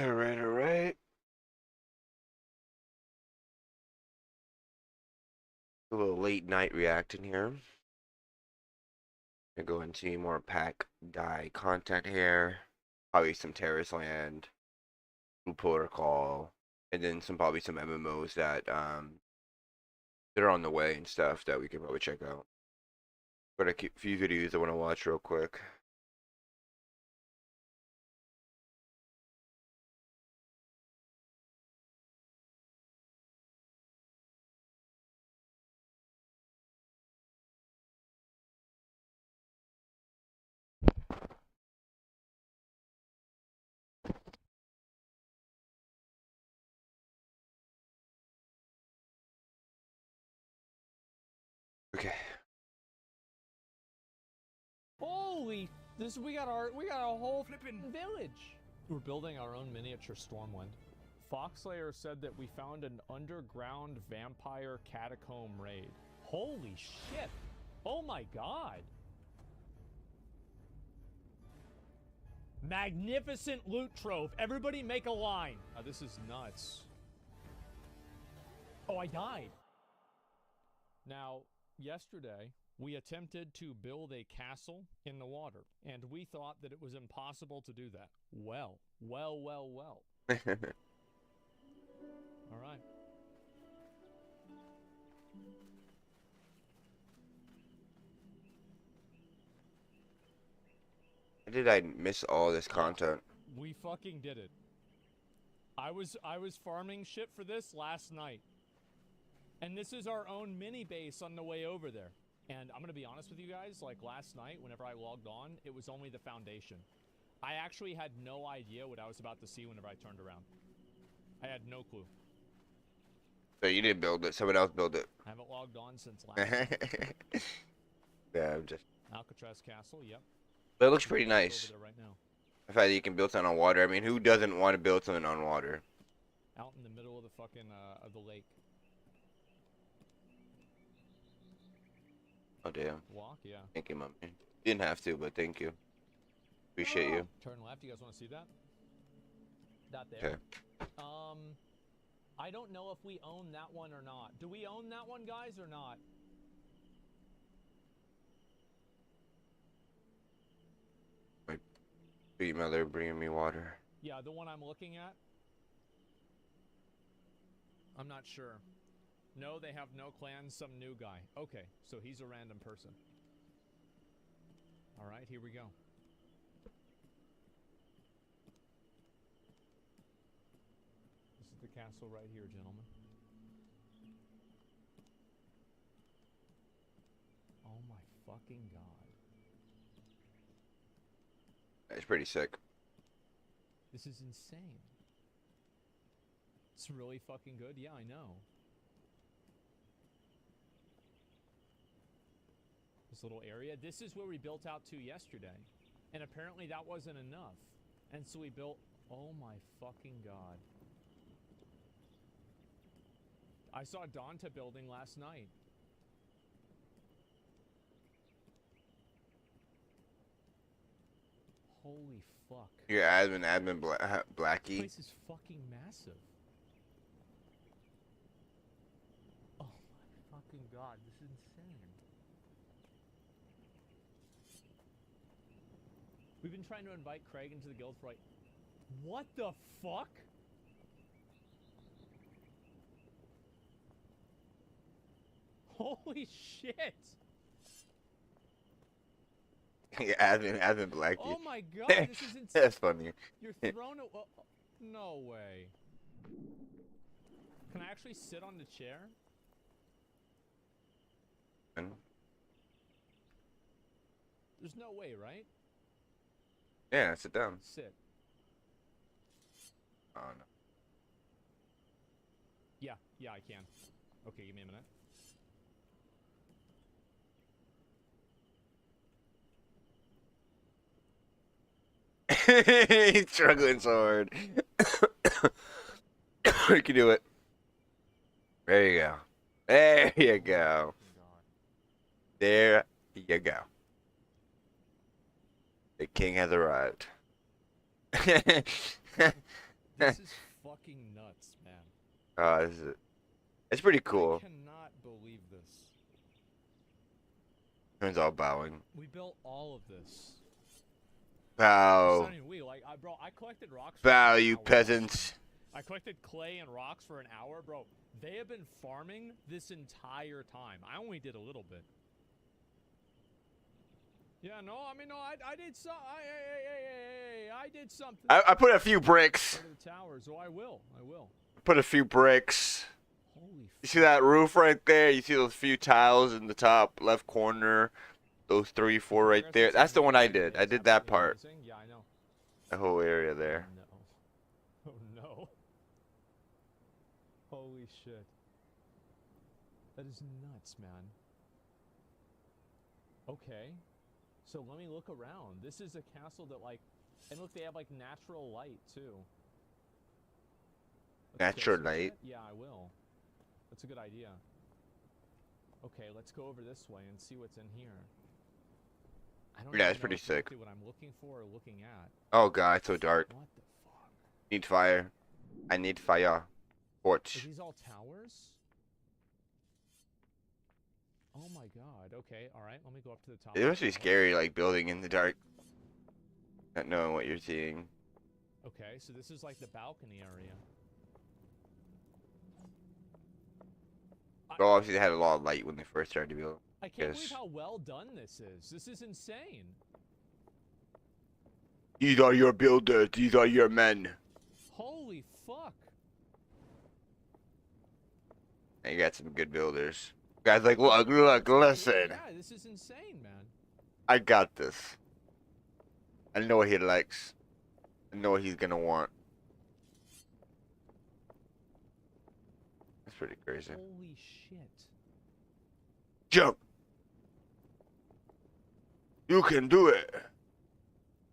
Alright, alright. A little late night reacting here. Gonna go into more pack die content here. Probably some Terrace Land, Blue Protocol, and then probably some MMOs that are on the way and stuff that we can probably check out. Got a few videos I want to watch real quick. Okay. Holy, we got a whole flippin' village. We're building our own miniature Stormwind. Foxslayer said that we found an underground vampire catacomb raid. Holy shit. Oh my god. Magnificent loot trove. Everybody make a line. This is nuts. Oh, I died. Now, yesterday, we attempted to build a castle in the water, and we thought that it was impossible to do that. Well. All right. How did I miss all this content? We fucking did it. I was farming shit for this last night. And this is our own mini base on the way over there. And I'm gonna be honest with you guys, like last night, whenever I logged on, it was only the foundation. I actually had no idea what I was about to see whenever I turned around. I had no clue. So you didn't build it, someone else built it. I haven't logged on since last night. Yeah, I'm just... Alcatraz Castle, yep. But it looks pretty nice. Over there right now. The fact that you can build something on water. I mean, who doesn't want to build something on water? Out in the middle of the fucking, of the lake. Oh, damn. Walk, yeah. Thank you, mommy. Didn't have to, but thank you. Appreciate you. Turn left, you guys want to see that? That there. Okay. I don't know if we own that one or not. Do we own that one, guys, or not? My sweet mother bringing me water. Yeah, the one I'm looking at? I'm not sure. No, they have no clans, some new guy. Okay, so he's a random person. Alright, here we go. This is the castle right here, gentlemen. Oh my fucking god. That's pretty sick. This is insane. It's really fucking good. Yeah, I know. This little area. This is where we built out to yesterday. And apparently that wasn't enough. And so we built... Oh my fucking god. I saw Donta building last night. Holy fuck. Your admin Blackie. This place is fucking massive. Oh my fucking god, this is insane. We've been trying to invite Craig into the guild for like... What the fuck? Holy shit! admin Blackie. Oh my god, this is insane. That's funny. You're thrown a... no way. Can I actually sit on the chair? There's no way, right? Yeah, sit down. Sit. Oh, no. Yeah, I can. Okay, give me a minute. He's struggling so hard. You can do it. There you go. There you go. There you go. The king has arrived. This is fucking nuts, man. It's pretty I cool. cannot believe this. Everyone's all bowing. We built all of this. It's Bow. not even we. Like, bro, I collected rocks for Bow, like an you hour. peasants. I collected clay and rocks for an hour, bro. They have been farming this entire time. I only did a little bit. Yeah, no, I mean, no, I did some. I did something. I put a few bricks. Go to the towers. Oh, I will. Put a few bricks. Holy. You see that roof right there? You see those few tiles in the top left corner? Those 3, 4 right there. That's the one I did. I did that part. Yeah, I know. The whole area there. Oh no. Holy shit. That is nuts, man. Okay. So let me look around. This is a castle that, like, and look, they have like natural light too. Natural light? Yeah, I will. That's a good idea. Okay, let's go over this way and see what's in here. I don't Yeah, even it's know pretty sick. exactly what I'm looking for or looking at. Oh god, it's so dark. What the fuck? Need fire. I need fire. Are Torch. these all towers? Oh my god. Okay, alright, let me go up to the top. It must be scary, like, building in the dark. Not knowing what you're seeing. Okay, so this is like the balcony area. Well, obviously they had a lot of light when they first started to build. I can't believe how well done this is. This is insane. These are your builders. These are your men. Holy fuck. And you got some good builders. Guys, like, look, listen. Yeah, this is insane, man. I got this. I know what he likes. I know what he's gonna want. That's pretty crazy. Holy shit. Jump! You can do it!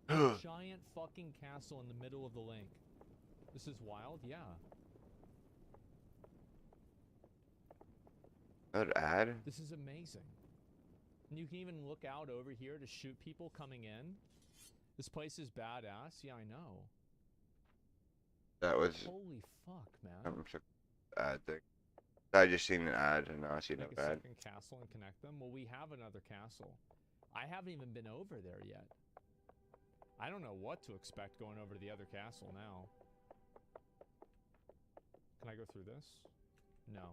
Giant fucking castle in the middle of the lake. This is wild, yeah. That ad? This is amazing. And you can even look out over here to shoot people coming in. This place is badass. Yeah, I know. That was Holy fuck, man. I'm sure ad thing. I just seen an ad and now I see Make no a ad. second castle and connect them. Well, we have another castle. I haven't even been over there yet. I don't know what to expect going over to the other castle now. Can I go through this? No.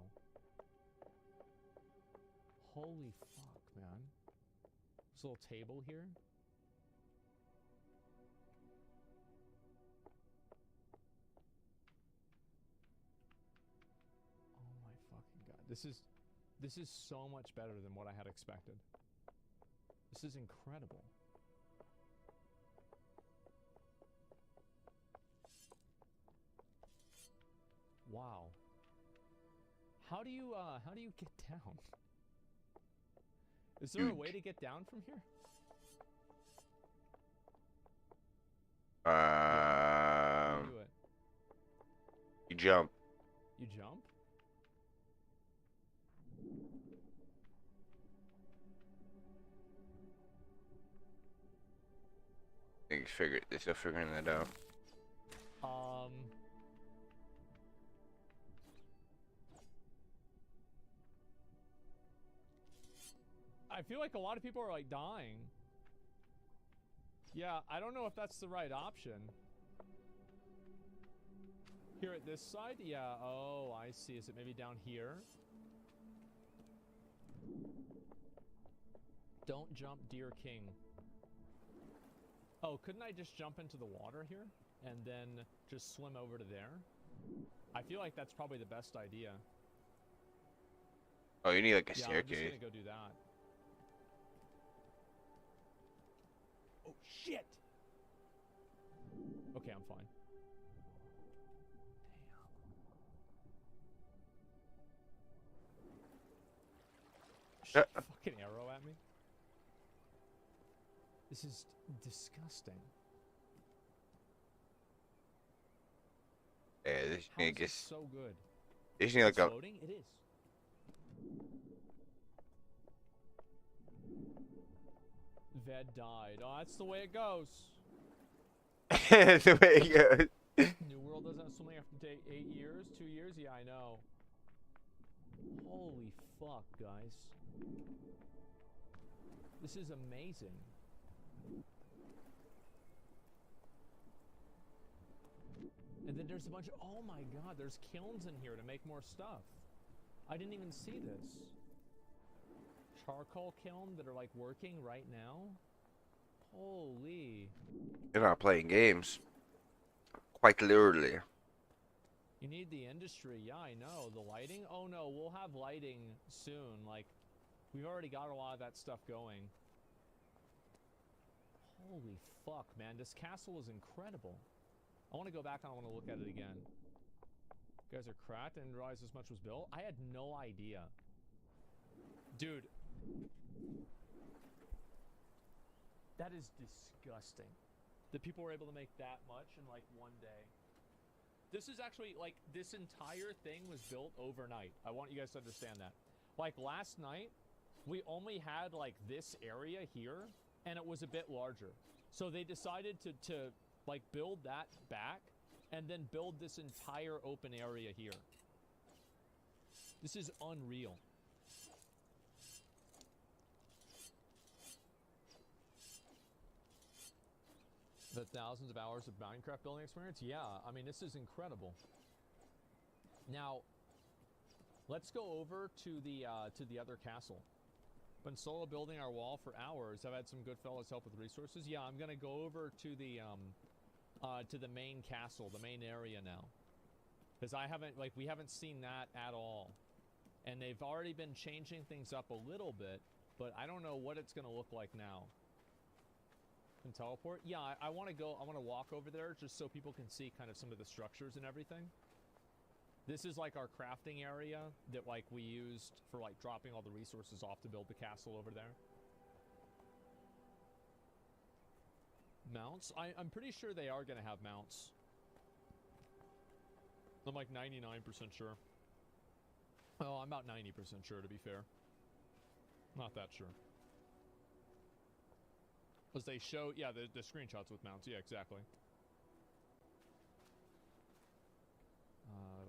Holy fuck, man. This little table here. Oh my fucking god. This is so much better than what I had expected. This is incredible. Wow. How do you get down? Is there a way to get down from here? Do it. You jump. You jump? They're still figuring that out. I feel like a lot of people are like dying. Yeah, I don't know if that's the right option. Here at this side? Yeah, oh, I see. Is it maybe down here? Don't jump, dear king. Oh, couldn't I just jump into the water here? And then just swim over to there? I feel like that's probably the best idea. Oh, you need like a Yeah, staircase. I'm just gonna go do that. Oh, shit! Okay, I'm fine. Damn. Shoot a fucking arrow at me? This is disgusting. Yeah, this How need is this just so good? you just need like It's a floating? It is. Ved died. Oh, that's the way it goes. that's the way it goes. New World doesn't 8 years, 2 years? Yeah, I know. Holy fuck, guys. This is amazing. And then there's a bunch of, oh my god, there's kilns in here to make more stuff. I didn't even see this. Charcoal kiln that are like working right now. Holy. You're not playing games. Quite literally. You need the industry. Yeah, I know. The lighting? Oh no, we'll have lighting soon. Like, we've already got a lot of that stuff going. Holy fuck, man. This castle is incredible. I want to go back and I want to look at it again. You guys are cracked. I didn't realize this much was built. I had no idea. Dude. That is disgusting. That people were able to make that much in like one day. This is actually, like, this entire thing was built overnight. I want you guys to understand that. Like, last night, we only had, like, this area here, and it was a bit larger. So they decided to like, build that back, and then build this entire open area here. This is unreal. The thousands of hours of Minecraft building experience? Yeah, I mean, this is incredible. Now, let's go over to the other castle. Been solo building our wall for hours. I've had some good fellows help with resources. Yeah, I'm gonna go over to the main castle, the main area now. Because we haven't seen that at all. And they've already been changing things up a little bit, but I don't know what it's gonna look like now. Can teleport? Yeah, I want to walk over there just so people can see kind of some of the structures and everything. This is like our crafting area that like we used for like dropping all the resources off to build the castle over there. Mounts? I'm pretty sure they are going to have mounts. I'm like 99% sure. Oh, I'm about 90% sure, to be fair. Not that sure. Because they show, yeah, the screenshots with mounts. Yeah, exactly.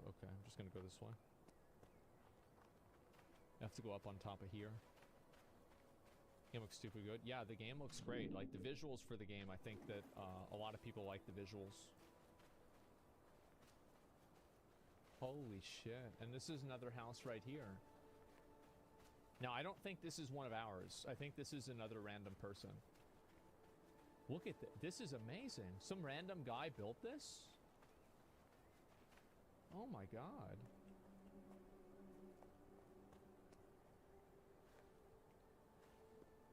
Okay, I'm just gonna go this way. I have to go up on top of here. Game looks stupid good. Yeah, the game looks great. Like, the visuals for the game, I think that a lot of people like the visuals. Holy shit. And this is another house right here. Now, I don't think this is one of ours. I think this is another random person. Look at this. This is amazing. Some random guy built this? Oh my god.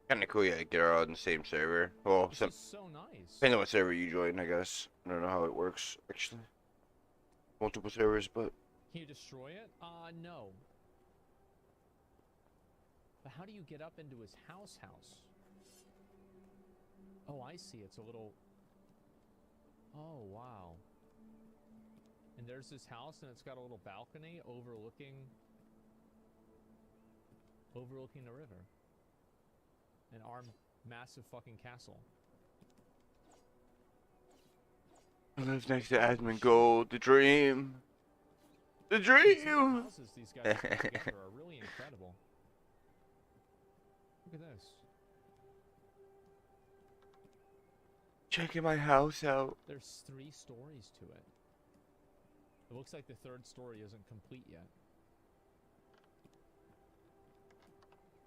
Kinda cool, yeah, get her all on the same server. Well, This is so nice. depending on what server you join, I guess. I don't know how it works, actually. Multiple servers, but... Can you destroy it? No. But how do you get up into his house? Oh, I see. It's a little... Oh, wow. And there's this house, and it's got a little balcony overlooking the river. And our massive fucking castle. I live next to Admin Gold, the dream. The These dream! houses these guys have put together are really incredible. Look at this. Checking my house out. There's 3 stories to it. It looks like the 3rd story isn't complete yet.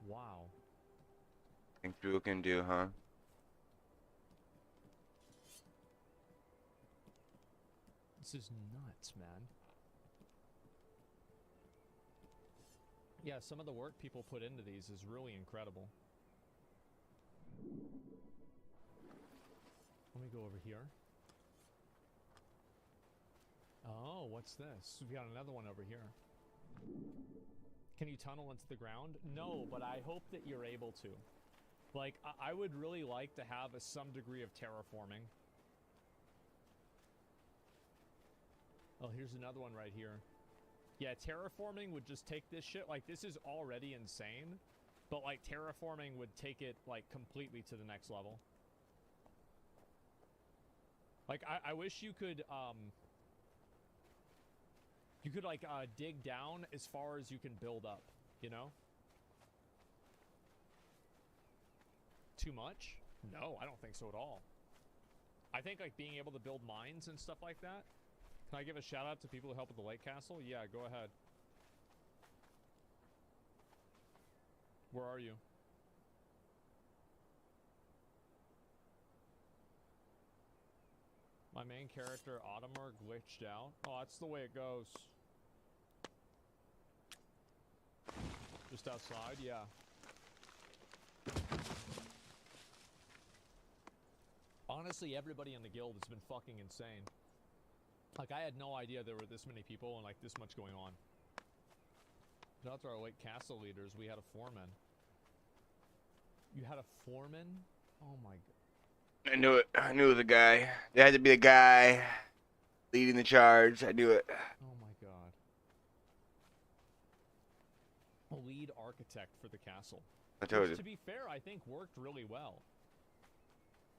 Wow. Things people can do, huh? This is nuts, man. Yeah, some of the work people put into these is really incredible. Let me go over here. Oh, what's this? We got another one over here. Can you tunnel into the ground? No, but I hope that you're able to. Like, I would really like to have some degree of terraforming. Oh, here's another one right here. Yeah, terraforming would just take this shit. Like, this is already insane. But, like, terraforming would take it, like, completely to the next level. Like, I wish you could, You could like dig down as far as you can build up, you know? Too much? No, I don't think so at all. I think like being able to build mines and stuff like that. Can I give a shout out to people who help with the lake castle? Yeah, go ahead. Where are you? My main character, Autumar, glitched out. Oh, that's the way it goes. Just outside, yeah. Honestly, everybody in the guild has been fucking insane. Like, I had no idea there were this many people and, like, this much going on. Shout out to our late castle leaders. We had a foreman. You had a foreman? Oh my god. I knew it. I knew it was a guy. There had to be a guy leading the charge. I knew it. Oh my god. A lead architect for the castle. I told Which, you. to be fair, I think worked really well.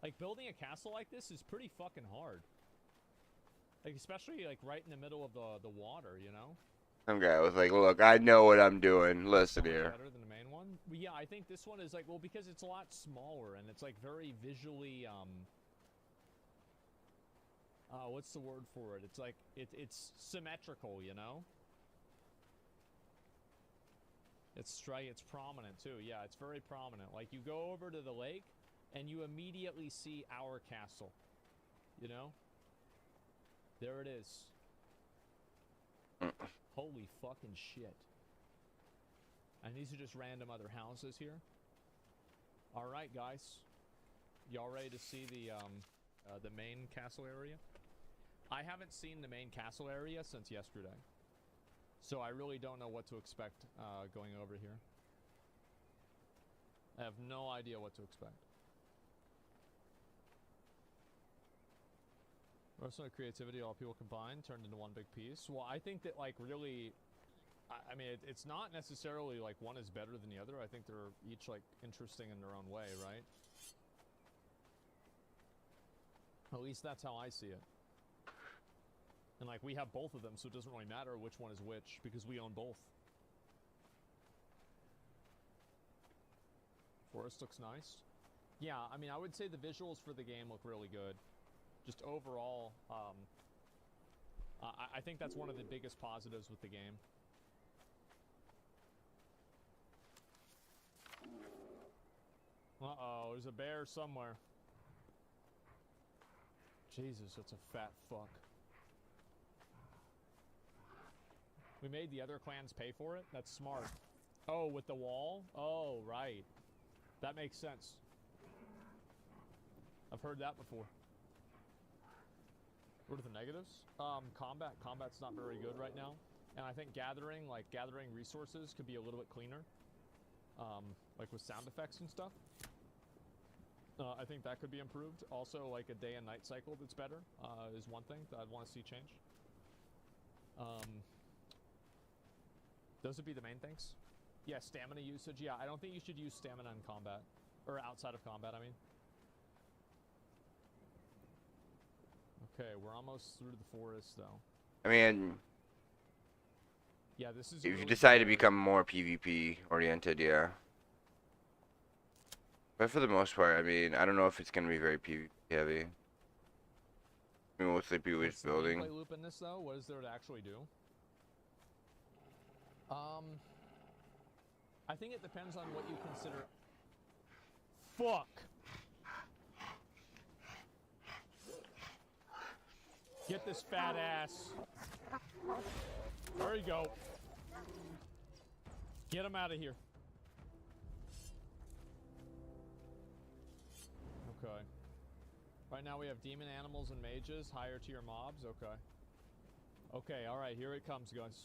Like, building a castle like this is pretty fucking hard. Like, especially, like, right in the middle of the water, you know? Some guy was like, look, I know what I'm doing. Listen So much here. better than the main one? Well, yeah, I think this one is, like, well, because it's a lot smaller, and it's, like, very visually, what's the word for it? It's, like, it's symmetrical, you know? It's prominent, too. Yeah, it's very prominent. Like, you go over to the lake, and you immediately see our castle. You know? There it is. Holy fucking shit. And these are just random other houses here. Alright, guys. Y'all ready to see the main castle area? I haven't seen the main castle area since yesterday. So I really don't know what to expect going over here. I have no idea what to expect. Personal creativity, all people combined, turned into one big piece. Well, I think that, like, really, I mean, it's not necessarily, like, one is better than the other. I think they're each, like, interesting in their own way, right? At least that's how I see it. And, like, we have both of them, so it doesn't really matter which one is which, because we own both. Forest looks nice. Yeah, I mean, I would say the visuals for the game look really good. Just overall, I think that's one of the biggest positives with the game. Uh-oh, there's a bear somewhere. Jesus, that's a fat fuck. We made the other clans pay for it? That's smart. Oh, with the wall? Oh, right. That makes sense. I've heard that before. What are the negatives? Combat. Combat's not very good right now. And I think gathering resources could be a little bit cleaner. Like with sound effects and stuff. I think that could be improved. Also, like a day and night cycle that's better is one thing that I'd want to see change. Those would be the main things. Yeah, stamina usage. Yeah, I don't think you should use stamina in combat. Or outside of combat, I mean. Okay, we're almost through the forest, though. I mean, yeah, this is. if you decide to become more PvP oriented, yeah. But for the most part, I mean, I don't know if it's gonna be very PvP heavy. I mean, mostly people just building. What's the gameplay loop in this, though? What is there to actually do? I think it depends on what you consider. Fuck. Get this fat ass. There you go. Get him out of here. Okay. Right now we have demon animals and mages, higher tier mobs. Okay. Okay, alright, here it comes, guys.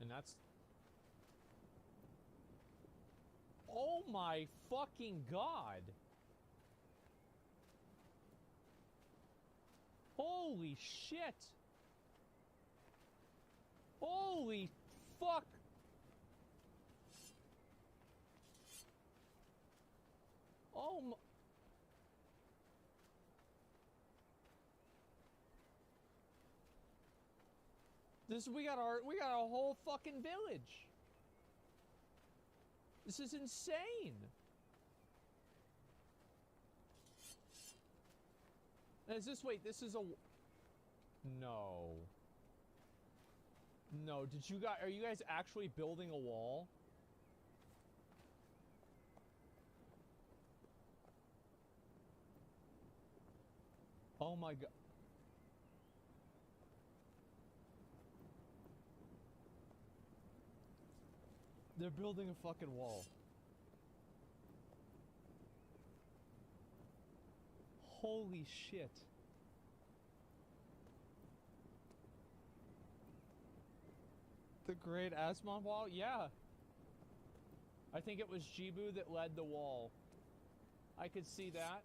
And that's... Oh my fucking god! Holy shit! Holy fuck! my... we got a whole fucking village. This is insane. Is this, wait, this is a... No. No, did you guys, are you guys actually building a wall? Oh my god. They're building a fucking wall. Holy shit. The Great Asmon Wall? Yeah. I think it was Jibu that led the wall. I could see that.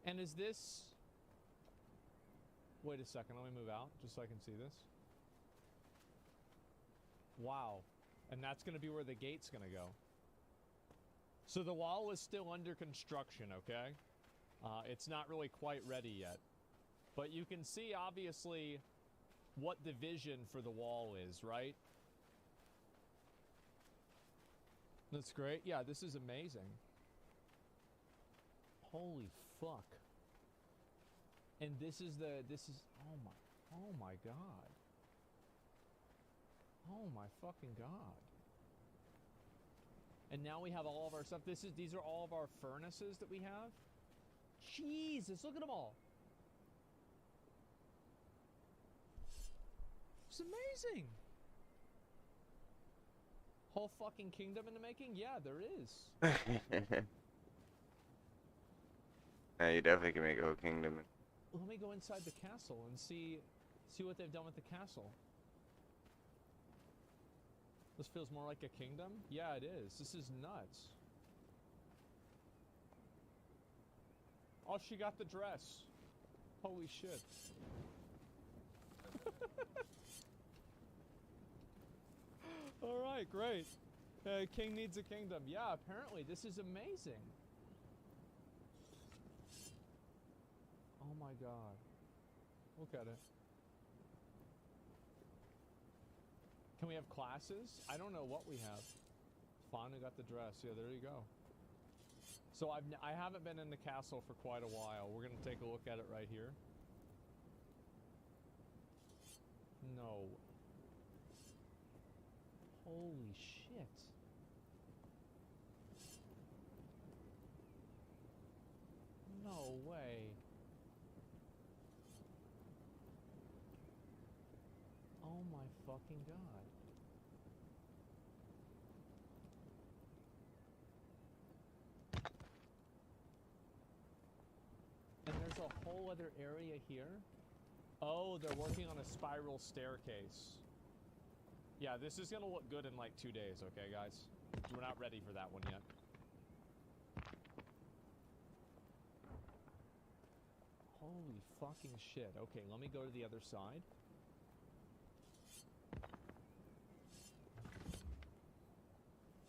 And is this... Wait a second, let me move out just so I can see this. Wow. And that's going to be where the gate's going to go. So the wall is still under construction, okay? It's not really quite ready yet. But you can see, obviously, what the vision for the wall is, right? That's great. Yeah, this is amazing. Holy fuck. And this is, oh my god. Oh my fucking god. And now we have all of our stuff. These are all of our furnaces that we have. Jesus, look at them all. It's amazing. Whole fucking kingdom in the making? Yeah, there is. Yeah, you definitely can make a whole kingdom. Let me go inside the castle and see what they've done with the castle. This feels more like a kingdom? Yeah, it is. This is nuts. Oh, she got the dress. Holy shit. Alright, great. King needs a kingdom. Yeah, apparently this is amazing. Oh my god. Look at it. Can we have classes? I don't know what we have. Finally got the dress. Yeah, there you go. So I haven't been in the castle for quite a while. We're gonna take a look at it right here. No. Holy shit. No way. Oh my fucking god. And there's a whole other area here. Oh, they're working on a spiral staircase. Yeah, this is gonna look good in like 2 days, okay, guys? We're not ready for that one yet. Holy fucking shit. Okay, let me go to the other side.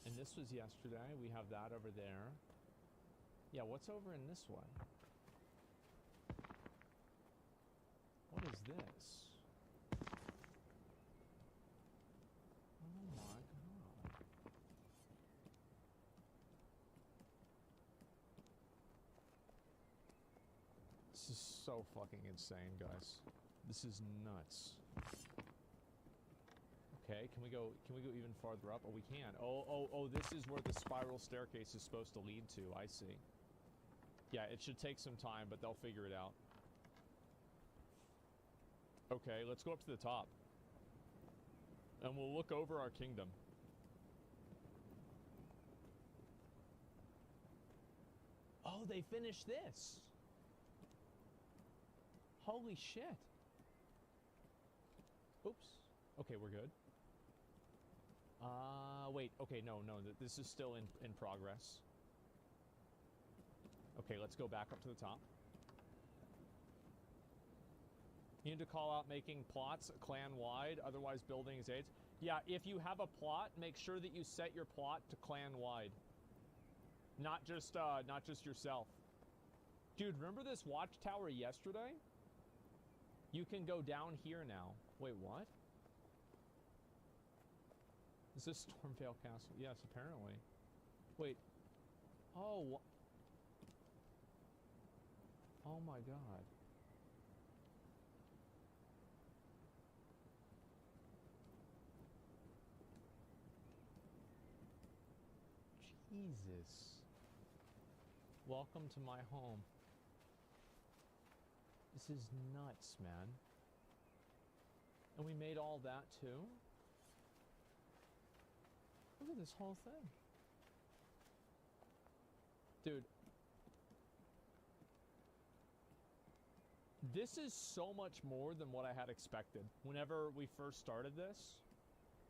And this was yesterday. We have that over there. Yeah, what's over in this one? What is this? Oh my god. This is so fucking insane, guys. This is nuts. Okay, can we go even farther up? Oh, we can. Oh, this is where the spiral staircase is supposed to lead to. I see. Yeah, it should take some time, but they'll figure it out. Okay, let's go up to the top. And we'll look over our kingdom. Oh, they finished this. Holy shit. Oops. Okay, we're good. Wait. Okay, no. This is still in progress. Okay, let's go back up to the top. You need to call out making plots clan-wide, otherwise buildings aids. Yeah, if you have a plot, make sure that you set your plot to clan-wide. Not just yourself. Dude, remember this watchtower yesterday? You can go down here now. Wait, what? Is this Stormvale Castle? Yes, apparently. Wait. Oh. Oh my god. Jesus. Welcome to my home. This is nuts, man. And we made all that too? Look at this whole thing. Dude. This is so much more than what I had expected. Whenever we first started this,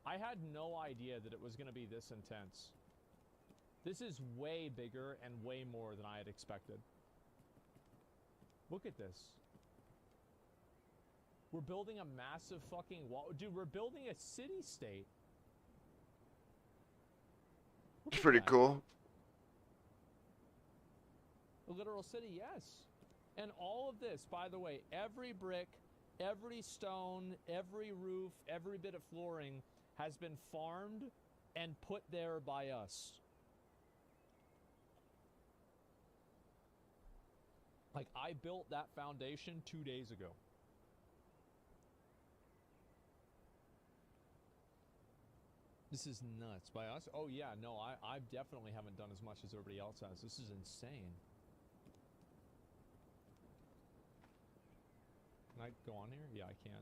I had no idea that it was going to be this intense. This is way bigger and way more than I had expected. Look at this. We're building a massive fucking wall. Dude, we're building a city-state. It's pretty cool. A literal city, yes. And all of this, by the way, every brick, every stone, every roof, every bit of flooring has been farmed and put there by us. Like, I built that foundation 2 days ago. This is nuts. By us? Oh, yeah, no, I definitely haven't done as much as everybody else has. This is insane. Can I go on here? Yeah, I can.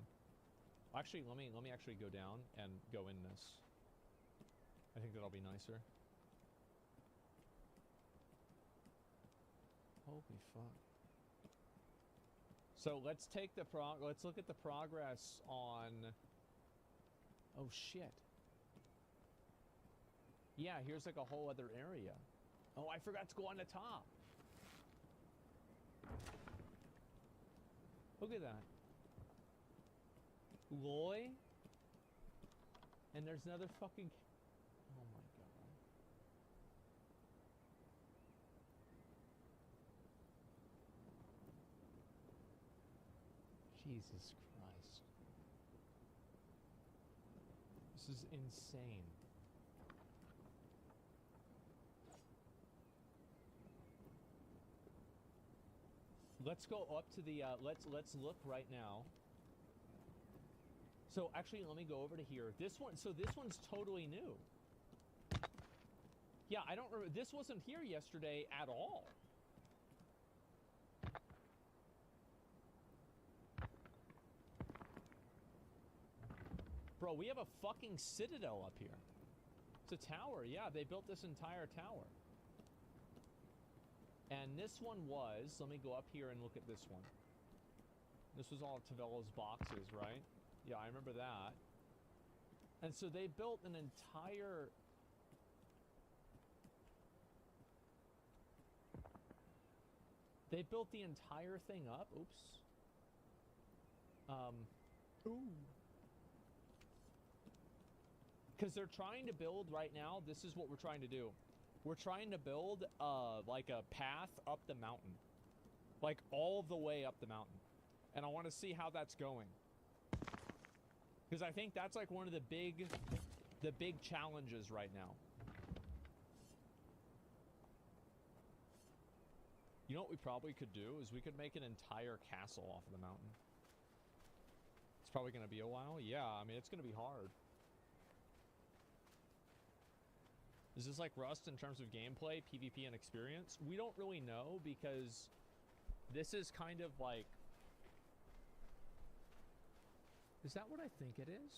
Actually, let me actually go down and go in this. I think that'll be nicer. Holy fuck. So let's take the let's look at the progress on. Oh shit. Yeah, here's like a whole other area. Oh, I forgot to go on the top. Look at that. Loy. And there's another fucking... Oh my god. Jesus Christ. This is insane. Let's go up to the, let's look right now. So actually, let me go over to here. This one, so this one's totally new. Yeah, I don't remember, this wasn't here yesterday at all. Bro, we have a fucking citadel up here. It's a tower, yeah, they built this entire tower. And this one was, let me go up here and look at this one. This was all Tavella's boxes, right? Yeah, I remember that. And so they built an entire... They built the entire thing up. Oops. Ooh. Because they're trying to build right now, this is what we're trying to do. We're trying to build, like a path up the mountain. Like, all the way up the mountain. And I want to see how that's going. Because I think that's like one of the big challenges right now. You know what we probably could do is we could make an entire castle off of the mountain. It's probably going to be a while. Yeah, I mean, it's going to be hard. Is this like Rust in terms of gameplay, PvP, and experience? We don't really know because this is kind of like... Is that what I think it is?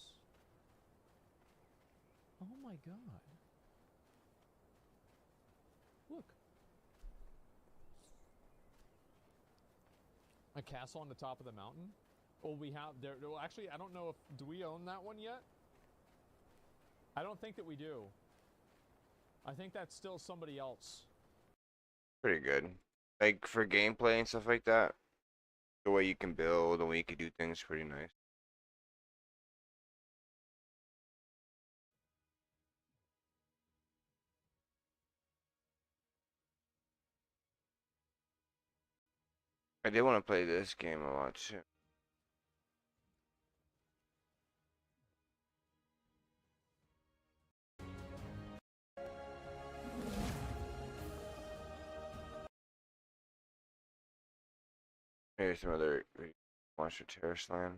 Oh my god. Look. A castle on the top of the mountain? Well, we have there. Well, actually, I don't know if... Do we own that one yet? I don't think that we do. I think that's still somebody else. Pretty good. Like, for gameplay and stuff like that, the way you can build, the way you can do things, pretty nice. I did want to play this game a lot too. Maybe some other Monster Terrace Land.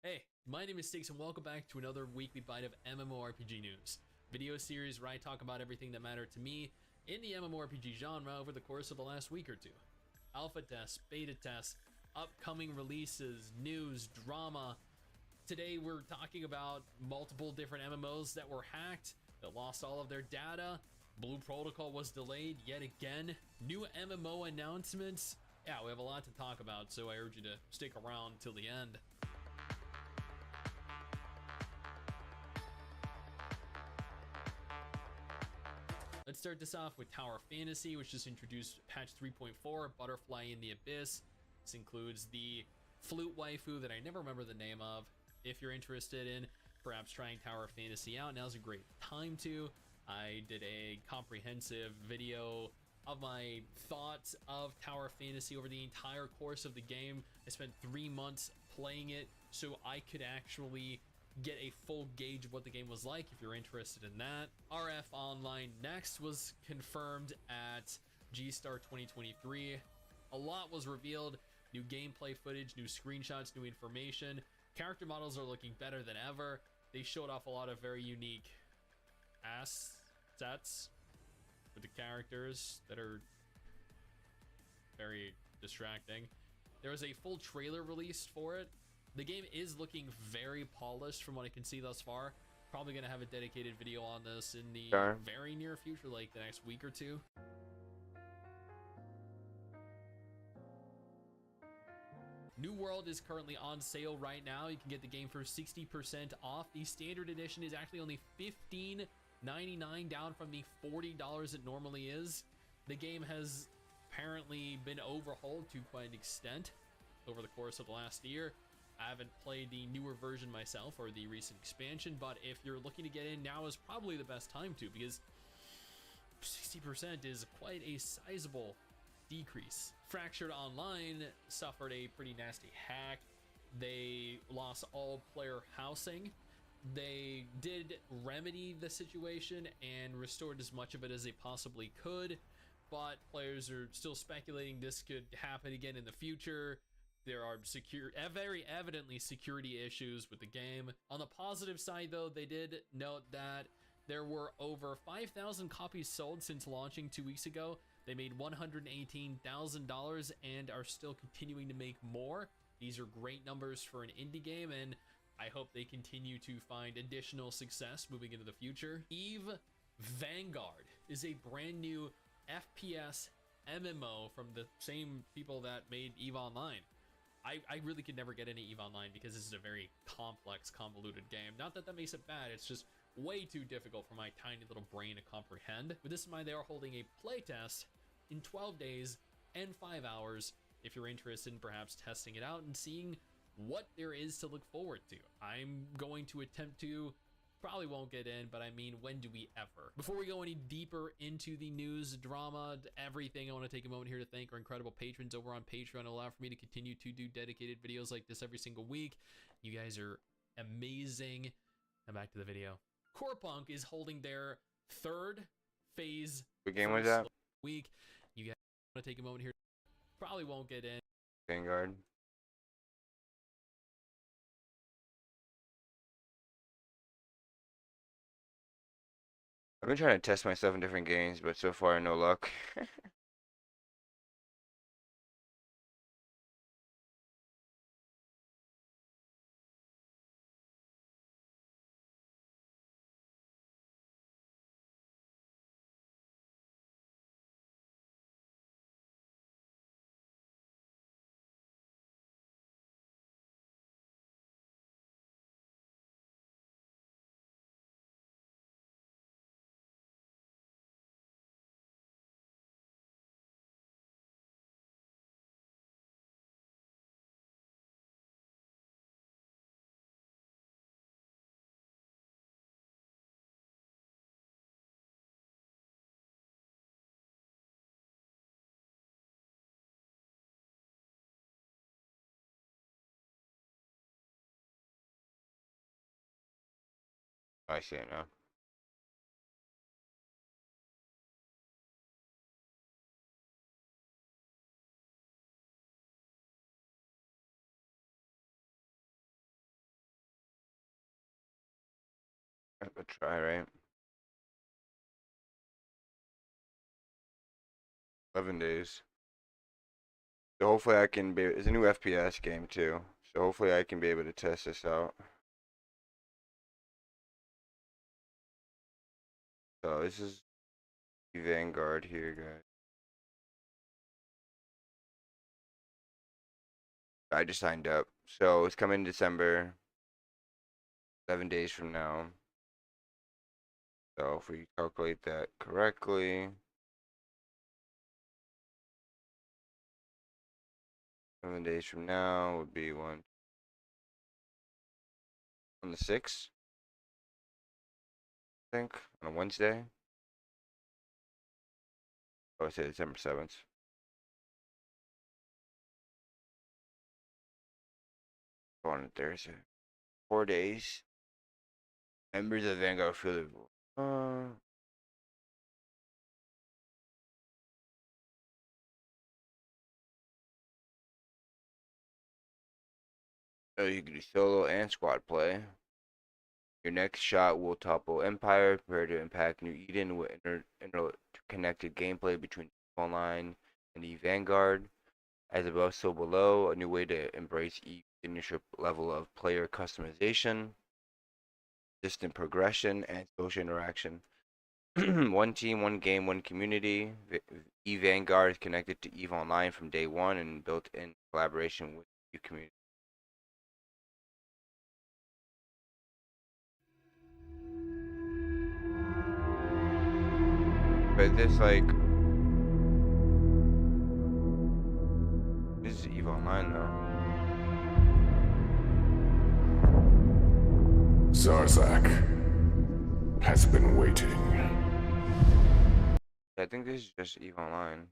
Hey, my name is Sticks and welcome back to another weekly bite of MMORPG news. Video series where I talk about everything that mattered to me in the MMORPG genre over the course of the last week or two. Alpha tests, beta tests, upcoming releases, news, drama. Today we're talking about multiple different MMOs that were hacked, that lost all of their data. Blue Protocol was delayed yet again. New MMO announcements. Yeah, we have a lot to talk about, so I urge you to stick around till the end. Let's start this off with Tower Fantasy, which just introduced patch 3.4, Butterfly in the Abyss. This includes the flute waifu that I never remember the name of. If you're interested in perhaps trying Tower Fantasy out, now's a great time to. I did a comprehensive video of my thoughts of Tower Fantasy over the entire course of the game. I spent 3 months playing it so I could actually get a full gauge of what the game was like if you're interested in that. RF Online Next was confirmed at G-Star 2023. A lot was revealed, new gameplay footage, new screenshots, new information. Character models are looking better than ever. They showed off a lot of very unique assets with the characters that are very distracting. There was a full trailer released for it. The game is looking very polished from what I can see thus far. Probably going to have a dedicated video on this in the very near future, like the next week or two. New World is currently on sale right now. You can get the game for 60% off. The standard edition is actually only $15.99, down from the $40 it normally is. The game has apparently been overhauled to quite an extent over the course of the last year. I haven't played the newer version myself or the recent expansion, but if you're looking to get in, now is probably the best time to, because 60% is quite a sizable decrease. Fractured Online suffered a pretty nasty hack. They lost all player housing. They did remedy the situation and restored as much of it as they possibly could, but players are still speculating this could happen again in the future. There are very evidently security issues with the game. On the positive side, though, they did note that there were over 5,000 copies sold since launching 2 weeks ago. They made $118,000 and are still continuing to make more. These are great numbers for an indie game, and I hope they continue to find additional success moving into the future. EVE Vanguard is a brand new FPS MMO from the same people that made EVE Online. I really could never get into EVE Online because this is a very complex, convoluted game. Not that that makes it bad, it's just way too difficult for my tiny little brain to comprehend. With this in mind, they are holding a playtest in 12 days and 5 hours if you're interested in perhaps testing it out and seeing what there is to look forward to. I'm going to attempt to. Probably won't get in, but I mean, when do we ever? Before we go any deeper into the news, drama, everything, I want to take a moment here to thank our incredible patrons over on Patreon. Allow for me to continue to do dedicated videos like this every single week. You guys are amazing. Now back to the video. Corepunk is holding their third phase. What game was that? Week. You guys want to take a moment here. Probably won't get in. Vanguard. I've been trying to test myself in different games, but so far no luck. I see it now. Have a try, right? 11 days. So hopefully I can be. It's a new FPS game too. So hopefully I can be able to test this out. So this is Vanguard here, guys. I just signed up. So it's coming in December, 11 days from now. So if we calculate that correctly, 11 days from now would be on the 6th, I think, on a Wednesday. Oh, I say December 7th. On a Thursday. 4 days. Members of Vanguard feel you can do solo and squad play. Your next shot will topple Empire. Prepare to impact New Eden with interconnected gameplay between Online and the Vanguard. As above, so below. A new way to embrace each signature level of player customization, distant progression, and social interaction. One team, one game, one community. Vanguard is connected to EVE Online from day one and built in collaboration with the community. But this is EVE Online though. Zarzak has been waiting. I think this is just EVE Online.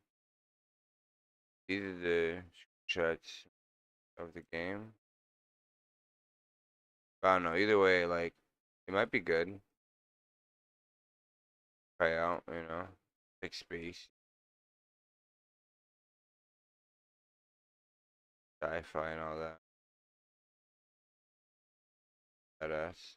These are the screenshots of the game. But I don't know. Either way, it might be good. Try out, take space, sci-fi, and all that. Badass.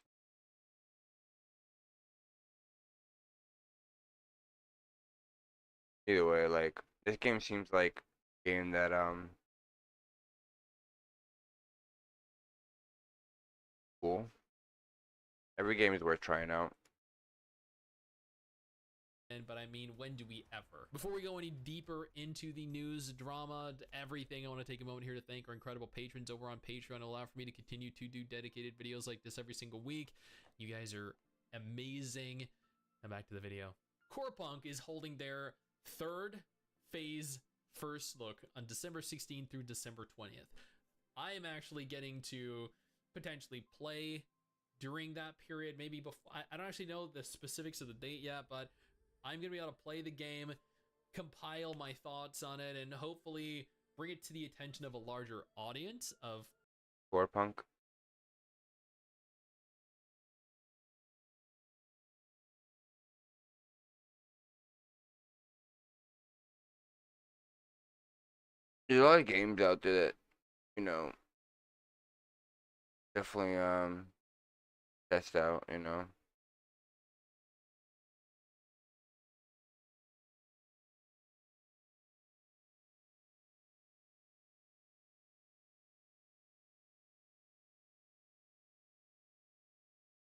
Either way, this game seems like a game that cool. Every game is worth trying out. But I mean, when do we ever? Before we go any deeper into the news, drama, everything, I want to take a moment here to thank our incredible patrons over on Patreon. Allow for me to continue to do dedicated videos like this every single week. You guys are amazing. Now back to the video. Corepunk is holding their third phase first look on December 16th through December 20th. I am actually getting to potentially play during that period, maybe before. I don't actually know the specifics of the date yet, but I'm going to be able to play the game, compile my thoughts on it, and hopefully bring it to the attention of a larger audience of Corepunk. There's a lot of games out there that, definitely test out.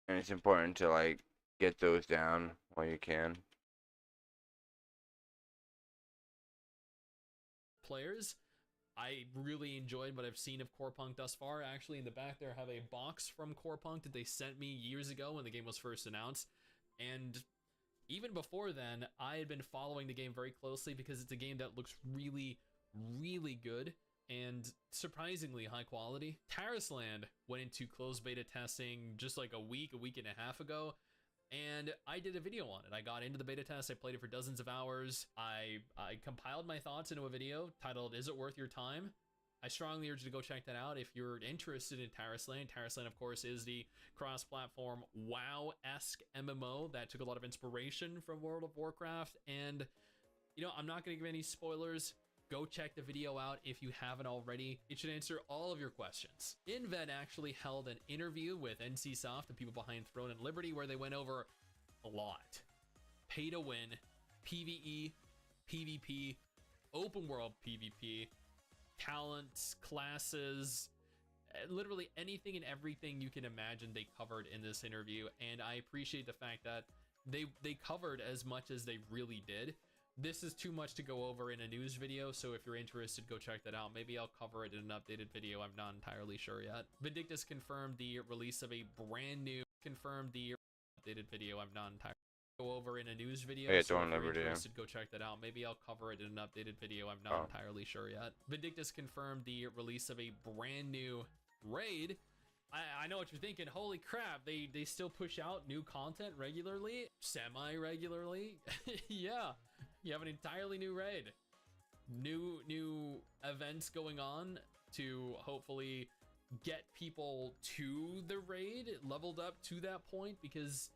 And it's important to get those down while you can. players. I really enjoyed what I've seen of Corepunk thus far. Actually, in the back there, I have a box from Corepunk that they sent me years ago when the game was first announced. And even before then, I had been following the game very closely because it's a game that looks really, really good and surprisingly high quality. Terraceland went into closed beta testing just like a week and a half ago, and I did a video on it. I got into the beta test, I played it for dozens of hours. I compiled my thoughts into a video titled "Is It Worth Your Time?" I strongly urge you to go check that out if you're interested in Terrasland. Terrasland, of course, is the cross-platform WoW-esque MMO that took a lot of inspiration from World of Warcraft. And, you know, I'm not going to give any spoilers. Go check the video out if you haven't already. It should answer all of your questions. InVed actually held an interview with NCSoft, the people behind Throne and Liberty, where they went over a lot. Pay to win, PvE, PvP, open world PvP, talents, classes, literally anything and everything you can imagine they covered in this interview. And I appreciate the fact that they covered as much as they really did. This is too much to go over in a news video, so if you're interested, go check that out. Maybe I'll cover it in an updated video. I'm not entirely sure yet. Vindictus confirmed the release of a brand new updated video. I'm not entirely go over in a news video. Yeah, So if you're Liberty, interested, go check that out. Maybe I'll cover it in an updated video. I'm not entirely sure yet. Vindictus confirmed the release of a brand new raid. I know what you're thinking. Holy crap, they still push out new content regularly, semi-regularly. Yeah, you have an entirely new raid, new events going on to hopefully get people to the raid, leveled up to that point, because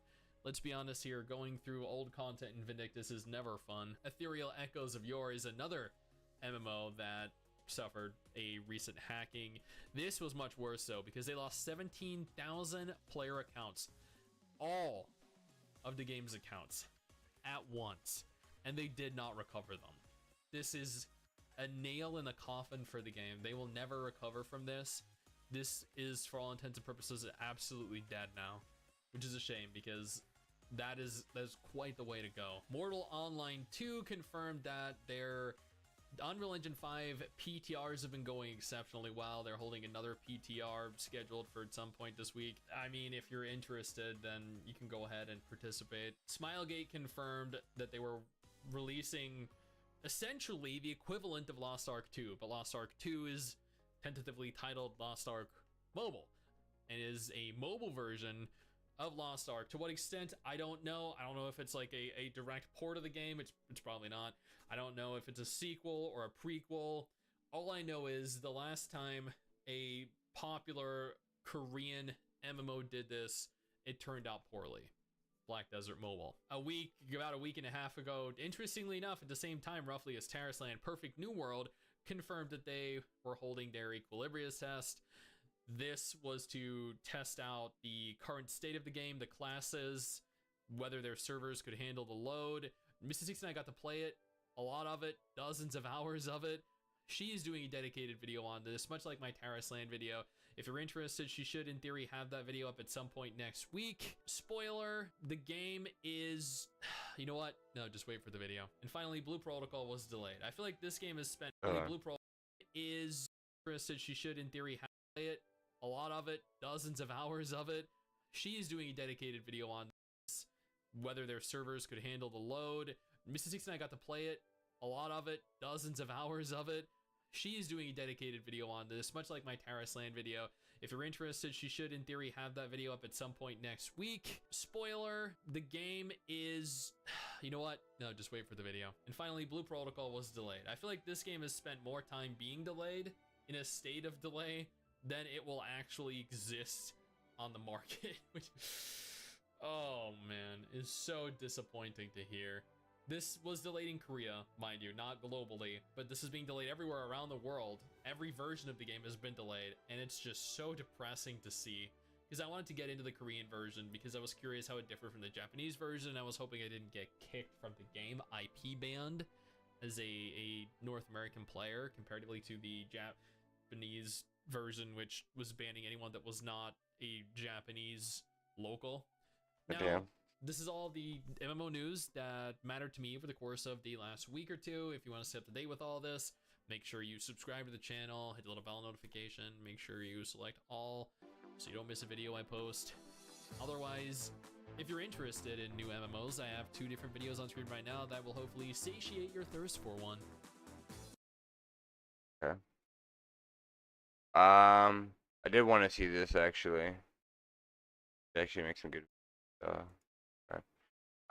let's be honest here, going through old content in Vindictus is never fun. Ethereal Echoes of Yore is another MMO that suffered a recent hacking. This was much worse though, because they lost 17,000 player accounts, all of the game's accounts at once, and they did not recover them. This is a nail in the coffin for the game. They will never recover from this. This is, for all intents and purposes, absolutely dead now, which is a shame, because that's quite the way to go. Mortal Online 2 confirmed that their Unreal Engine 5 PTRs have been going exceptionally well. They're holding another PTR scheduled for some point this week. I mean, if you're interested, then you can go ahead and participate. Smilegate confirmed that they were releasing essentially the equivalent of Lost Ark 2, but Lost Ark 2 is tentatively titled Lost Ark Mobile and is a mobile version of Lost Ark. To what extent, I don't know. I don't know if it's like a direct port of the game. It's probably not. I don't know if it's a sequel or a prequel. All I know is the last time a popular Korean MMO did this, it turned out poorly. Black Desert Mobile. About a week and a half ago, interestingly enough, at the same time roughly as Terrasland, Perfect New World confirmed that they were holding their Equilibrius test. This was to test out the current state of the game, the classes, whether their servers could handle the load. Mr. 69 got to play it, a lot of it, dozens of hours of it. She is doing a dedicated video on this, much like my Terrasland video. If you're interested, she should, in theory, have that video up at some point next week. Spoiler, the game is... You know what? No, just wait for the video. And finally, Blue Protocol was delayed. I feel like this game has spent... Blue Protocol is interested, she should, in theory, have it. A lot of it, dozens of hours of it. She is doing a dedicated video on this, whether their servers could handle the load. Mr. 69 got to play it, a lot of it, dozens of hours of it. She is doing a dedicated video on this, much like my Terrasland video. If you're interested, she should, in theory, have that video up at some point next week. Spoiler, the game is... You know what? No, just wait for the video. And finally, Blue Protocol was delayed. I feel like this game has spent more time being delayed, in a state of delay, than it will actually exist on the market. Which, oh man, is so disappointing to hear. This was delayed in Korea, mind you, not globally, but this is being delayed everywhere around the world. Every version of the game has been delayed, and it's just so depressing to see. Because I wanted to get into the Korean version because I was curious how it differed from the Japanese version. I was hoping I didn't get kicked from the game, IP banned, as a North American player, comparatively to the Japanese version, which was banning anyone that was not a Japanese local. Now, this is all the MMO news that mattered to me over the course of the last week or two. If you want to stay up to date with all this, make sure you subscribe to the channel, hit the little bell notification, make sure you select all so you don't miss a video I post. Otherwise, if you're interested in new MMOs, I have 2 different videos on screen right now that will hopefully satiate your thirst for one. Okay. I did want to see this actually. It actually makes some good. Okay.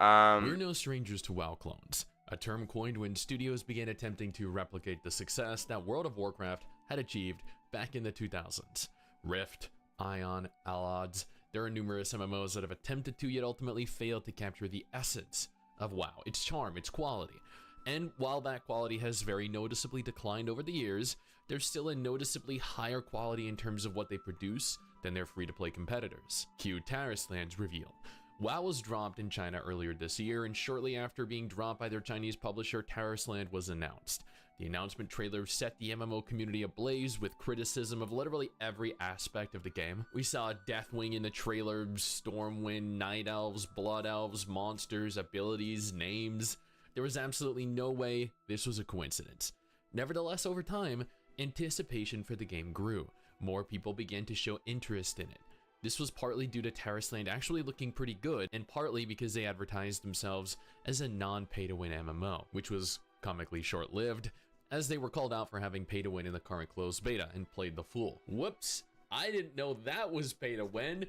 We're no strangers to WoW clones, a term coined when studios began attempting to replicate the success that World of Warcraft had achieved back in the 2000s. Rift, Ion, Allods, there are numerous MMOs that have attempted to yet ultimately failed to capture the essence of WoW, its charm, its quality. And while that quality has very noticeably declined over the years, there's still a noticeably higher quality in terms of what they produce than their free-to-play competitors. Cue Terrasland's reveal. WoW was dropped in China earlier this year, and shortly after being dropped by their Chinese publisher, Terrasland was announced. The announcement trailer set the MMO community ablaze with criticism of literally every aspect of the game. We saw Deathwing in the trailer, Stormwind, Night Elves, Blood Elves, monsters, abilities, names. There was absolutely no way this was a coincidence. Nevertheless, over time, anticipation for the game grew. More people began to show interest in it. This was partly due to Terrasland actually looking pretty good, and partly because they advertised themselves as a non-pay-to-win MMO, which was comically short-lived, as they were called out for having pay-to-win in the current closed beta and played the fool. Whoops, I didn't know that was pay-to-win.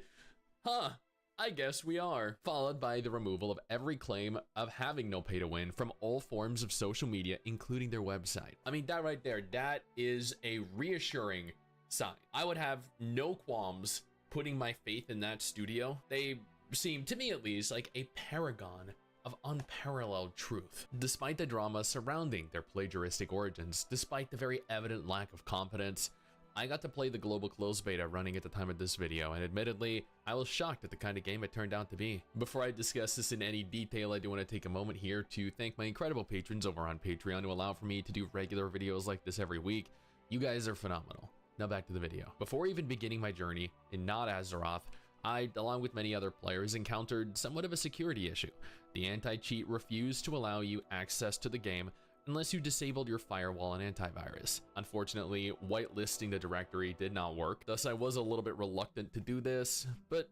Huh. I guess we are. Followed by the removal of every claim of having no pay to win from all forms of social media, including their website. I mean, that right there, that is a reassuring sign. I would have no qualms putting my faith in that studio. They seem, to me at least, like a paragon of unparalleled truth. Despite the drama surrounding their plagiaristic origins, despite the very evident lack of competence, I got to play the global closed beta running at the time of this video, and admittedly, I was shocked at the kind of game it turned out to be. Before I discuss this in any detail, I do want to take a moment here to thank my incredible patrons over on Patreon who allow for me to do regular videos like this every week. You guys are phenomenal. Now back to the video. Before even beginning my journey in Not Azeroth, I, along with many other players, encountered somewhat of a security issue. The anti-cheat refused to allow you access to the game unless you disabled your firewall and antivirus. Unfortunately, whitelisting the directory did not work, thus I was a little bit reluctant to do this, but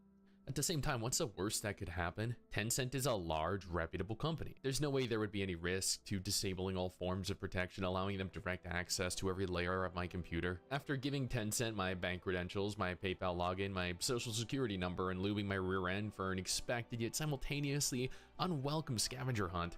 at the same time, what's the worst that could happen? Tencent is a large, reputable company. There's no way there would be any risk to disabling all forms of protection, allowing them direct access to every layer of my computer. After giving Tencent my bank credentials, my PayPal login, my social security number, and lubing my rear end for an expected yet simultaneously unwelcome scavenger hunt,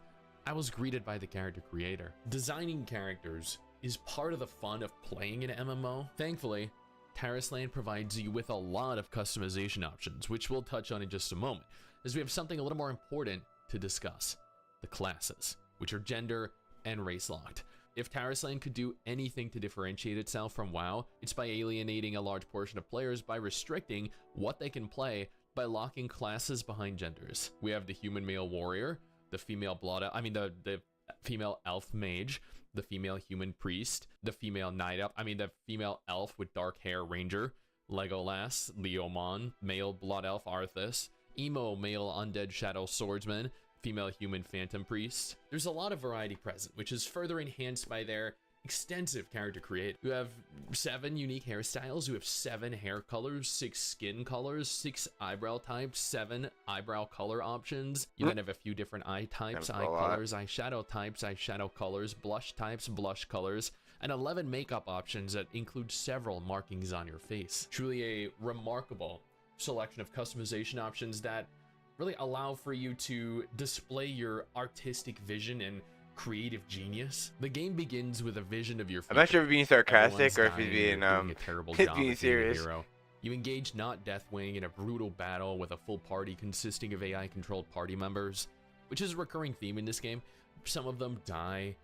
I was greeted by the character creator. Designing characters is part of the fun of playing an MMO. Thankfully, Terrasland provides you with a lot of customization options, which we'll touch on in just a moment, as we have something a little more important to discuss: the classes, which are gender and race locked. If Terrasland could do anything to differentiate itself from WoW, it's by alienating a large portion of players by restricting what they can play by locking classes behind genders. We have the human male warrior, the female the female elf mage, the female human priest, the female the female elf with dark hair ranger, Legolas, Leomon, male blood elf Arthas, emo male undead shadow swordsman, female human phantom priest. There's a lot of variety present, which is further enhanced by their extensive character creation. You have 7 unique hairstyles, you have 7 hair colors, 6 skin colors, 6 eyebrow types, 7 eyebrow color options. You then have a few different eye types, eye colors, eyeshadow types, eyeshadow colors, blush types, blush colors, and 11 makeup options that include several markings on your face. Truly a remarkable selection of customization options that really allow for you to display your artistic vision and creative genius. The game begins with a vision of your future. I'm not sure if he's being sarcastic Everyone's or if he's dying, being you're doing a terrible he's job being of being a serious. hero. You engage Not Deathwing in a brutal battle with a full party consisting of AI-controlled party members, which is a recurring theme in this game. Some of them die.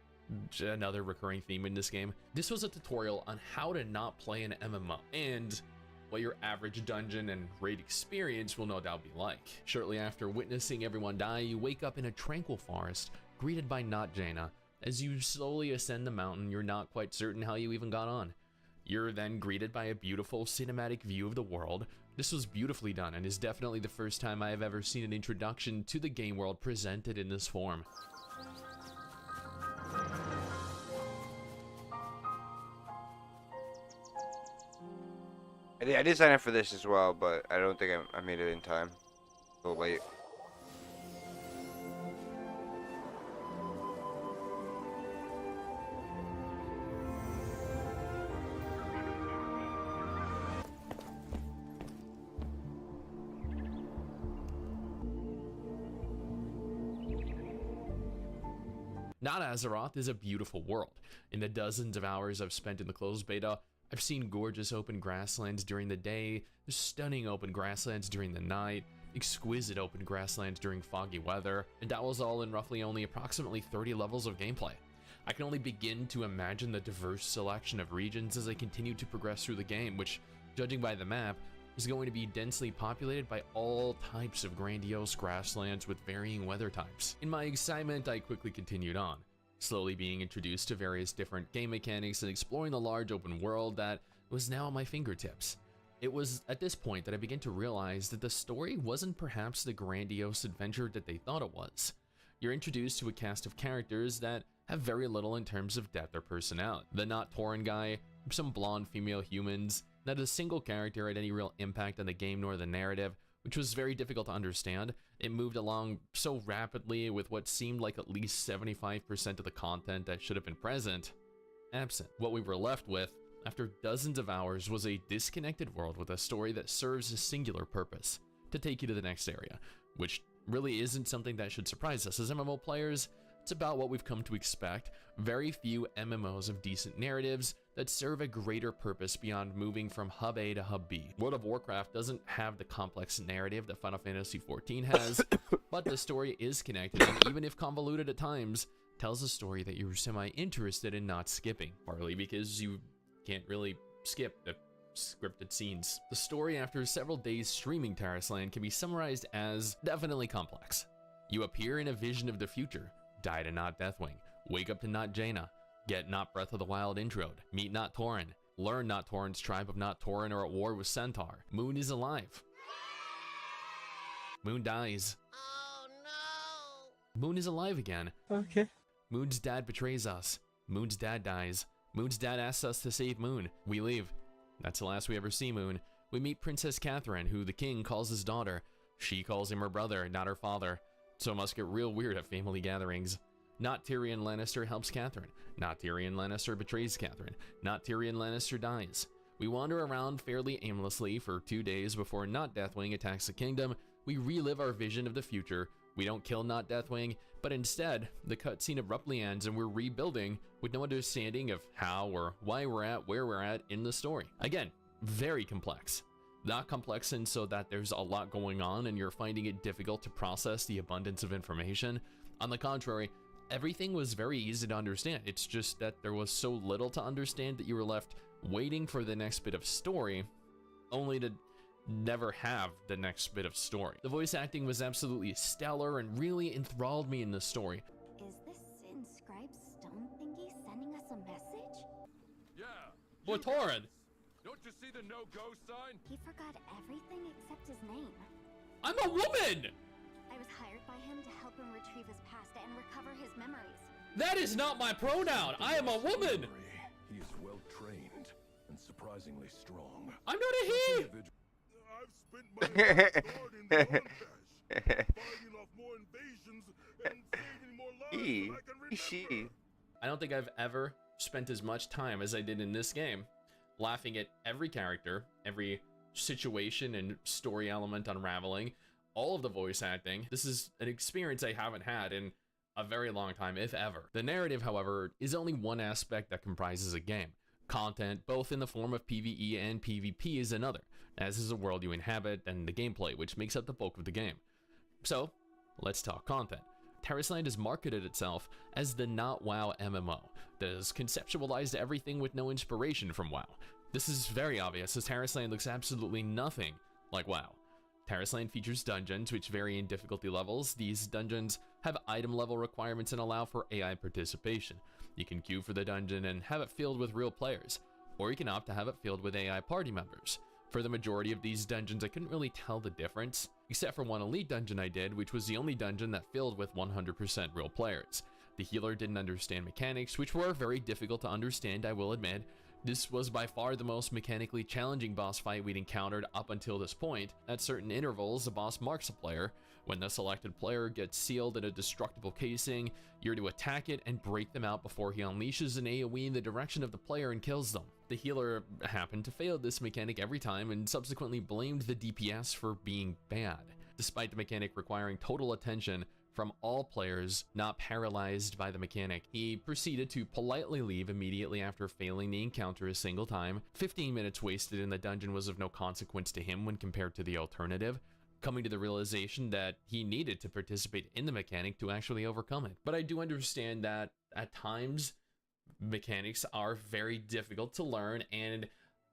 Another recurring theme in this game. This was a tutorial on how to not play an MMO and what your average dungeon and raid experience will no doubt be like. Shortly after witnessing everyone die, you wake up in a tranquil forest, greeted by Not Jaina. As you slowly ascend the mountain, you're not quite certain how you even got on. You're then greeted by a beautiful cinematic view of the world. This was beautifully done and is definitely the first time I have ever seen an introduction to the game world presented in this form. I did sign up for this as well, but I don't think I made it in time. A little late. Not Azeroth is a beautiful world. In the dozens of hours I've spent in the closed beta, I've seen gorgeous open grasslands during the day, stunning open grasslands during the night, exquisite open grasslands during foggy weather, and that was all in roughly only approximately 30 levels of gameplay. I can only begin to imagine the diverse selection of regions as I continue to progress through the game, which, judging by the map, is going to be densely populated by all types of grandiose grasslands with varying weather types. In my excitement, I quickly continued on, slowly being introduced to various different game mechanics and exploring the large open world that was now at my fingertips. It was at this point that I began to realize that the story wasn't perhaps the grandiose adventure that they thought it was. You're introduced to a cast of characters that have very little in terms of depth or personality. The not Tauren guy, some blonde female humans, not a single character had any real impact on the game nor the narrative, which was very difficult to understand. It moved along so rapidly with what seemed like at least 75% of the content that should have been present absent. What we were left with, after dozens of hours, was a disconnected world with a story that serves a singular purpose: to take you to the next area, which really isn't something that should surprise us as MMO players. It's about what we've come to expect. Very few MMOs of decent narratives that serve a greater purpose beyond moving from hub A to hub B. World of Warcraft doesn't have the complex narrative that Final Fantasy XIV has, but the story is connected, and even if convoluted at times, tells a story that you're semi-interested in not skipping, partly because you can't really skip the scripted scenes. The story after several days streaming Terrasland can be summarized as definitely complex. You appear in a vision of the future, die to not Deathwing, wake up to not Jaina, get not Breath of the Wild introed, meet not Tauren, learn not Tauren's tribe of not Tauren are at war with Centaur. Moon is alive. Moon dies. Oh no! Moon is alive again. Okay. Moon's dad betrays us. Moon's dad dies. Moon's dad asks us to save Moon. We leave. That's the last we ever see Moon. We meet Princess Catherine, who the king calls his daughter. She calls him her brother, not her father. So it must get real weird at family gatherings. Not Tyrion Lannister helps Catherine. Not Tyrion Lannister betrays Catherine. Not Tyrion Lannister dies. We wander around fairly aimlessly for 2 days before Not Deathwing attacks the kingdom. We relive our vision of the future. We don't kill Not Deathwing, but instead, the cutscene abruptly ends and we're rebuilding with no understanding of how or why we're at where we're at in the story. Again, very complex. Not complex in so that there's a lot going on and you're finding it difficult to process the abundance of information. On the contrary, everything was very easy to understand. It's just that there was so little to understand that you were left waiting for the next bit of story, only to never have the next bit of story. The voice acting was absolutely stellar and really enthralled me in the story. Is this inscribed stone thingy sending us a message? Yeah. Well, Tauren, Don't you see the no-go sign? He forgot everything except his name. I'm a woman! I was hired by him to help him retrieve his past and recover his memories. That is not my pronoun! I am a woman! He is well trained and surprisingly strong. I'm not a he! I've spent my life guarding the Undash, fighting off more invasions and saving more lives He. than I can remember. She. I don't think I've ever spent as much time as I did in this game, laughing at every character, every situation and story element unraveling, all of the voice acting. This is an experience I haven't had in a very long time, if ever. The narrative, however, is only one aspect that comprises a game. Content, both in the form of PvE and PvP, is another, as is the world you inhabit and the gameplay, which makes up the bulk of the game. So, let's talk content. Terrasland has marketed itself as the not WoW MMO that has conceptualized everything with no inspiration from WoW. This is very obvious, as Terrasland looks absolutely nothing like WoW. Terrasland features dungeons which vary in difficulty levels. These dungeons have item level requirements and allow for AI participation. You can queue for the dungeon and have it filled with real players, or you can opt to have it filled with AI party members. For the majority of these dungeons, I couldn't really tell the difference, except for one elite dungeon I did, which was the only dungeon that filled with 100% real players. The healer didn't understand mechanics, which were very difficult to understand, I will admit. This was by far the most mechanically challenging boss fight we'd encountered up until this point. At certain intervals, the boss marks a player. When the selected player gets sealed in a destructible casing, you're to attack it and break them out before he unleashes an AoE in the direction of the player and kills them. The healer happened to fail this mechanic every time and subsequently blamed the DPS for being bad. Despite the mechanic requiring total attention, from all players not paralyzed by the mechanic. He proceeded to politely leave immediately after failing the encounter a single time. 15 minutes wasted in the dungeon was of no consequence to him when compared to the alternative, coming to the realization that he needed to participate in the mechanic to actually overcome it. But I do understand that at times mechanics are very difficult to learn, and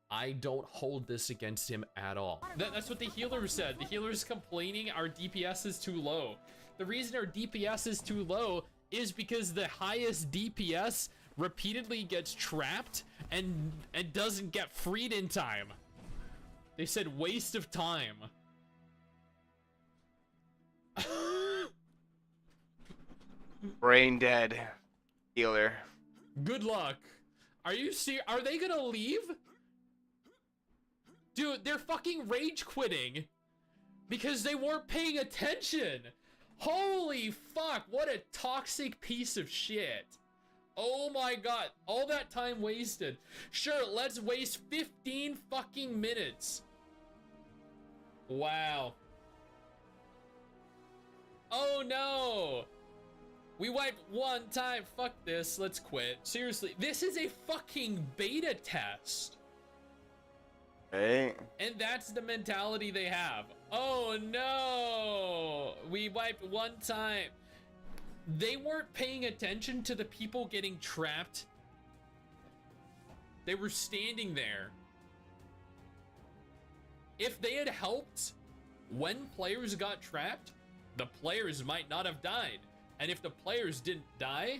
I don't hold this against him at all. That's what the healer said. The healer's complaining our DPS is too low. The reason our DPS is too low is because the highest DPS repeatedly gets trapped and doesn't get freed in time. They said waste of time. Brain dead healer. Good luck. Are you serious? Are they gonna leave? Dude, they're fucking rage quitting because they weren't paying attention. Holy fuck, what a toxic piece of shit. Oh my god, all that time wasted. Sure, let's waste 15 fucking minutes. Wow. Oh no. We wiped one time. Fuck this, let's quit. Seriously, this is a fucking beta test. Right? And that's the mentality they have. Oh no! We wiped one time. They weren't paying attention to the people getting trapped. They were standing there. If they had helped when players got trapped, the players might not have died. And if the players didn't die,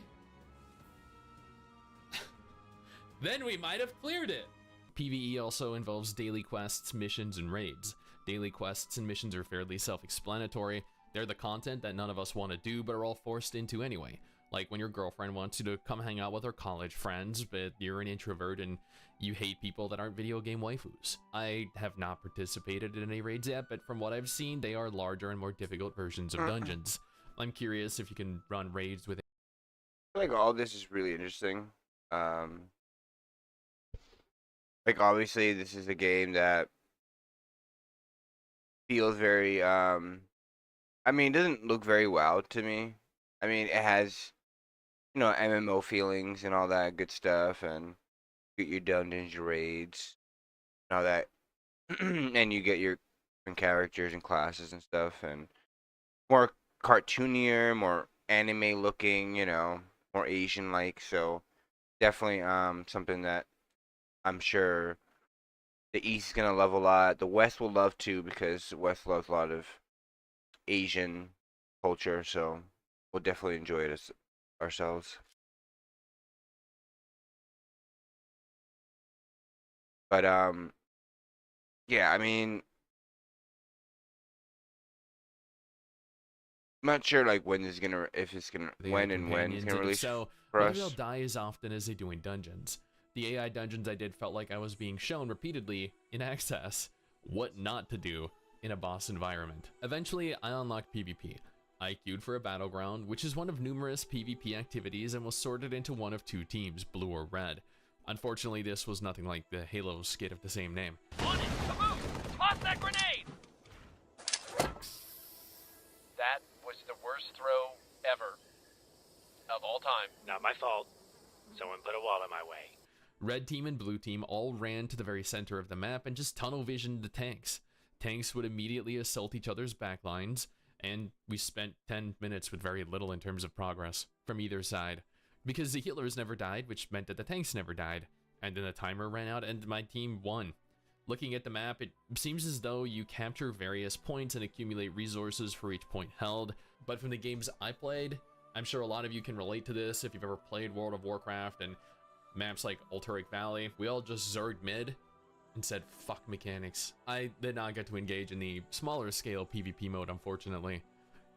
then we might have cleared it. PvE also involves daily quests, missions, and raids. Daily quests and missions are fairly self-explanatory. They're the content that none of us want to do, but are all forced into anyway. Like when your girlfriend wants you to come hang out with her college friends, but you're an introvert and you hate people that aren't video game waifus. I have not participated in any raids yet, but from what I've seen, they are larger and more difficult versions of dungeons. I'm curious if you can run raids with it. I feel like all this is really interesting. Like obviously this is a game that feels very I mean, it doesn't look very WoW to me. I mean, it has, you know, MMO feelings and all that good stuff, and get your dungeons, your raids, and all that, and you get your different characters and classes and stuff, and more cartoonier, more anime looking, you know, more Asian like. So definitely something that I'm sure the East is gonna love a lot. The West will love too, because the West loves a lot of Asian culture, so we'll definitely enjoy it ourselves. But yeah, I mean, I'm not sure like when this is gonna, if it's gonna, The when and when it's companions, gonna and if release so, for whether they'll us. die as often as they do in dungeons. The AI dungeons I did felt like I was being shown repeatedly in Access what not to do in a boss environment. Eventually, I unlocked PvP. I queued for a battleground, which is one of numerous PvP activities, and was sorted into one of two teams, blue or red. Unfortunately, this was nothing like the Halo skit of the same name. On it! Kaboom! Toss that grenade! That was the worst throw ever. Of all time. Not my fault. Someone put a wall in my way. Red team and blue team all ran to the very center of the map and just tunnel visioned the tanks. Tanks would immediately assault each other's backlines, and we spent 10 minutes with very little in terms of progress from either side. Because the healers never died, which meant that the tanks never died. And then the timer ran out and my team won. Looking at the map, it seems as though you capture various points and accumulate resources for each point held. But from the games I played, I'm sure a lot of you can relate to this if you've ever played World of Warcraft and maps like Ulteric Valley. We all just zerged mid and said, fuck mechanics. I did not get to engage in the smaller scale PvP mode, unfortunately.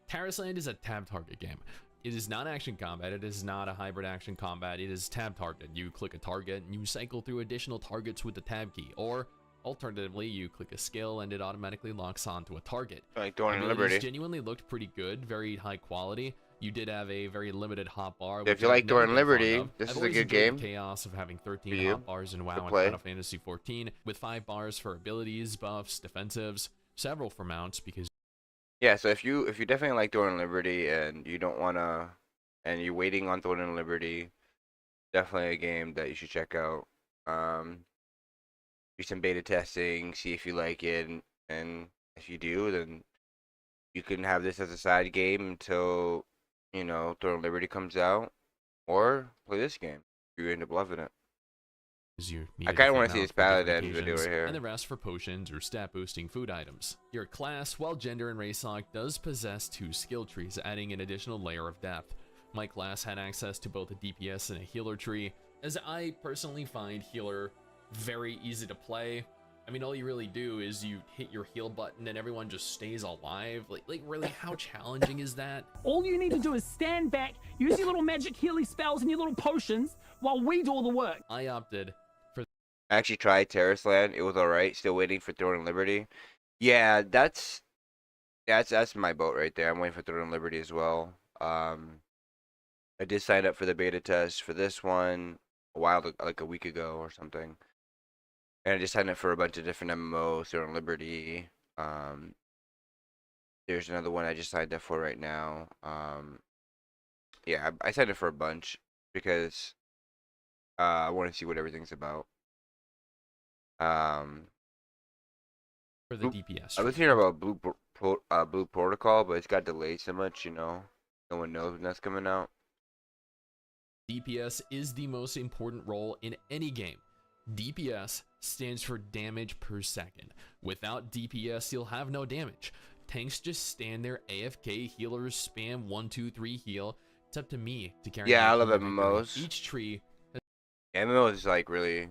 Terrasland is a tab target game. It is not action combat, it is not a hybrid action combat, it is tab target. You click a target and you cycle through additional targets with the tab key, or alternatively, you click a skill and it automatically locks onto a target. Like Dawn and Abilities Liberty. genuinely looked pretty good, very high quality. You did have a very limited hot bar. If which you I've like never Dawn and been fond Liberty, of. this I've is a always good enjoyed game the chaos of having 13 for you hot bars in WoW and play. Final Fantasy 14, with 5 bars for abilities, buffs, defensives, several for mounts, because Yeah, so if you definitely like Throne and Liberty and you don't wanna and you're waiting on Throne and Liberty, definitely a game that you should check out. Do some beta testing, see if you like it, and if you do, then you can have this as a side game until Throne and Liberty comes out, or play this game if you end up loving it. You need I a kind of different want to see mount this for different Paladin video right occasions, here. and the rest for potions or stat boosting food items. Your class, while gender and race locked, does possess 2 skill trees, adding an additional layer of depth. My class had access to both a DPS and a healer tree, as I personally find healer very easy to play. I mean, all you really do is you hit your heal button and everyone just stays alive. Like really, how challenging is that? All you need to do is stand back, use your little magic healing spells and your little potions while we do all the work. I opted for I actually tried Terrace Land. It was alright. Still waiting for Throne and Liberty. Yeah, that's my boat right there. I'm waiting for Throne and Liberty as well. I did sign up for the beta test for this one like a week ago or something. And I just signed up for a bunch of different MMOs, Throne and Liberty. There's another one I just signed up for right now. Yeah, I signed up for a bunch because I want to see what everything's about. the Blue- DPS. I was hearing about Blue Protocol, but it's got delayed so much, no one knows when that's coming out. DPS is the most important role in any game. DPS stands for damage per second. Without DPS, you'll have no damage. Tanks just stand there AFK, healers spam 1, 2, 3 heal. It's up to me to carry. Yeah, my I love team to victory. MMOs. Each tree MMOs is like really,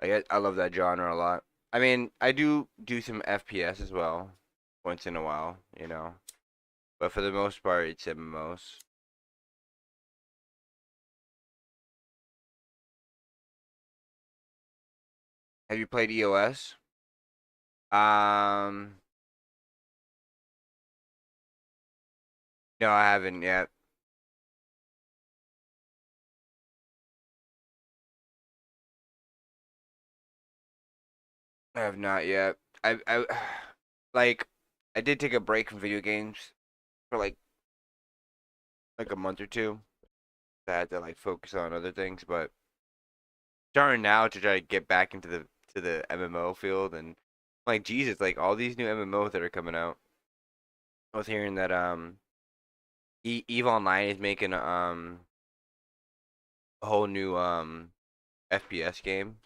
I love that genre a lot. I mean, I do some FPS as well, once in a while, but for the most part, it's MMOs. Have you played EOS? No, I haven't yet. I have not yet. I like I did take a break from video games for like a month or two. I had to like focus on other things, but starting now to try to get back into the MMO field and like Jesus, like all these new MMOs that are coming out. I was hearing that Eve Online is making a whole new FPS game.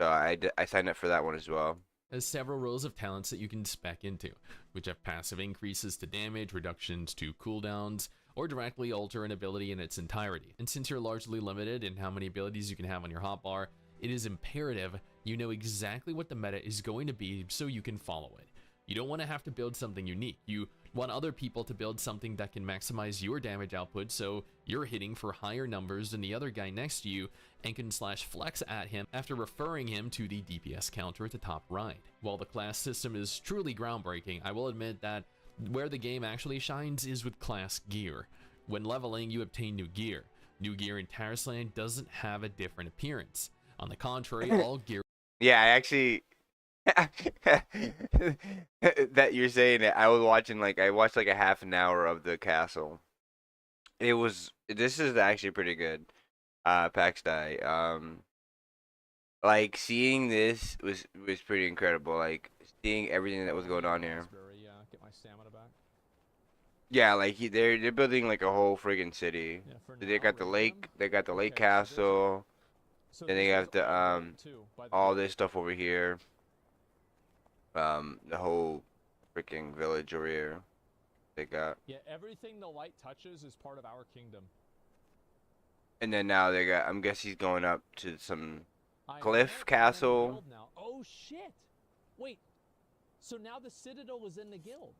So I signed up for that one as well. has several rows of talents that you can spec into, which have passive increases to damage, reductions to cooldowns, or directly alter an ability in its entirety. And since you're largely limited in how many abilities you can have on your hotbar, it is imperative you know exactly what the meta is going to be so you can follow it. You don't want to have to build something unique. You want other people to build something that can maximize your damage output so you're hitting for higher numbers than the other guy next to you and can slash flex at him after referring him to the DPS counter at the top right. While the class system is truly groundbreaking, I will admit that where the game actually shines is with class gear. When leveling, you obtain new gear. New gear in Terrasland doesn't have a different appearance. On the contrary, all gear... Yeah, I actually... that you're saying it, I watched like a half an hour of the castle. This is actually pretty good. Pax Die. Like seeing this was pretty incredible. Like seeing everything that was going on here. Get my stamina back. Yeah, like they're building like a whole friggin' city. Yeah, for So they now, got the rate lake, them. they got the lake Okay, so this is- castle, So then they this have is the all gold, too, by the all way. this stuff over here. The whole freaking village over here. They got, Yeah, everything the light touches is part of our kingdom. and then now they got. I'm guess he's going up to some I cliff know, we're in the castle. guild now. Oh shit! Wait, so now the Citadel is in the guild.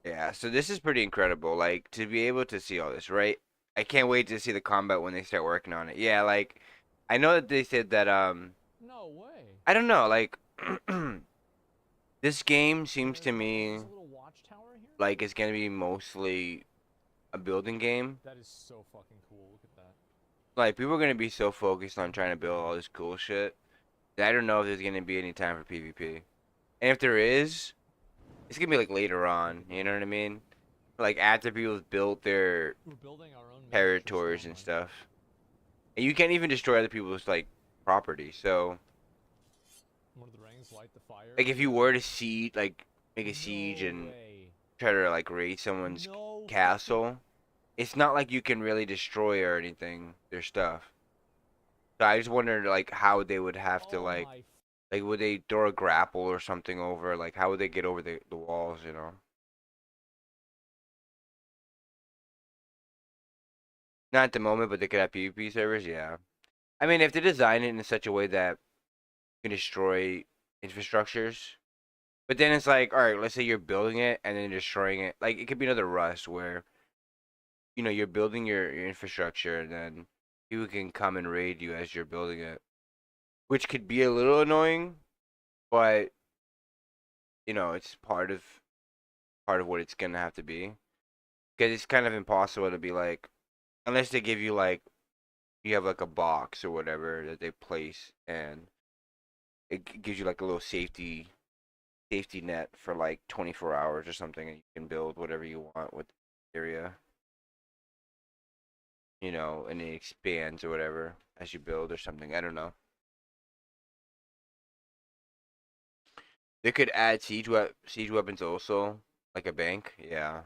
Yeah, so this is pretty incredible. Like to be able to see all this, right? I can't wait to see the combat when they start working on it. Yeah, like I know that they said that No way. I don't know, like this game seems to There's me a little watchtower here. like it's gonna be mostly a building game. That is so fucking cool. Look at that. Like people are gonna be so focused on trying to build all this cool shit I don't know if there's gonna be any time for PvP, and if there is, it's gonna be like later on. You know what I mean? Like after people built their We're building our own territories and stuff, and you can't even destroy other people's like property. So, One of the rings light the fire. like if you were to siege, like make a siege and try to like raid someone's castle, it's not like you can really destroy or anything their stuff. So I just wondered like how they would have to like would they throw a grapple or something over? Like how would they get over the walls? You know. Not at the moment, but they could have PvP servers. Yeah. I mean, if they design it in such a way that you can destroy infrastructures, but then it's like, all right, let's say you're building it and then destroying it. Like it could be another Rust where, you know, you're building your infrastructure and then people can come and raid you as you're building it, which could be a little annoying, but you know, it's part of what it's gonna have to be because it's kind of impossible to be like, unless they give you like you have like a box or whatever that they place and it gives you like a little safety net for like 24 hours or something, and you can build whatever you want with the area, you know, and it expands or whatever as you build or something. I don't know. They could add siege weapons also, like a bank. Yeah.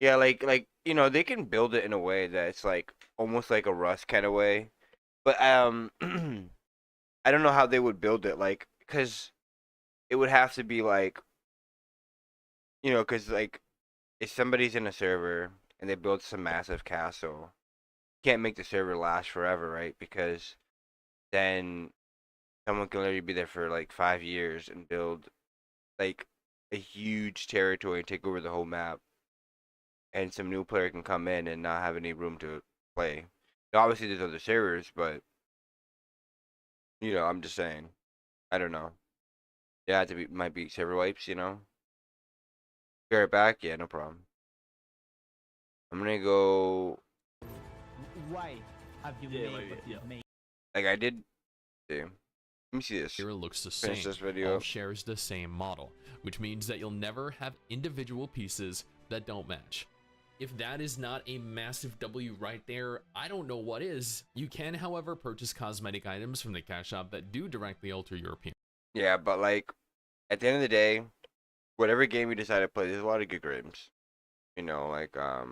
Yeah, like you know, they can build it in a way that it's like almost like a Rust kind of way. But I don't know how they would build it, like, cause it would have to be like, you know, cause like if somebody's in a server and they build some massive castle, you can't make the server last forever, right? Because then someone can literally be there for like 5 years and build like a huge territory and take over the whole map, and some new player can come in and not have any room to play. Now, obviously, there's other servers, but you know, I'm just saying. I don't know. Yeah, to be might be server wipes, you know. Be right back. Yeah, no problem. I'm gonna go Right. Have you made what you've made? like I did. See. Let me see this. Here it looks the Finish same. this video. All shares the same model, which means that you'll never have individual pieces that don't match. If that is not a massive W right there, I don't know what is. You can, however, purchase cosmetic items from the cash shop that do directly alter your appearance. Yeah, but like at the end of the day, whatever game you decide to play, there's a lot of good games. You know, like a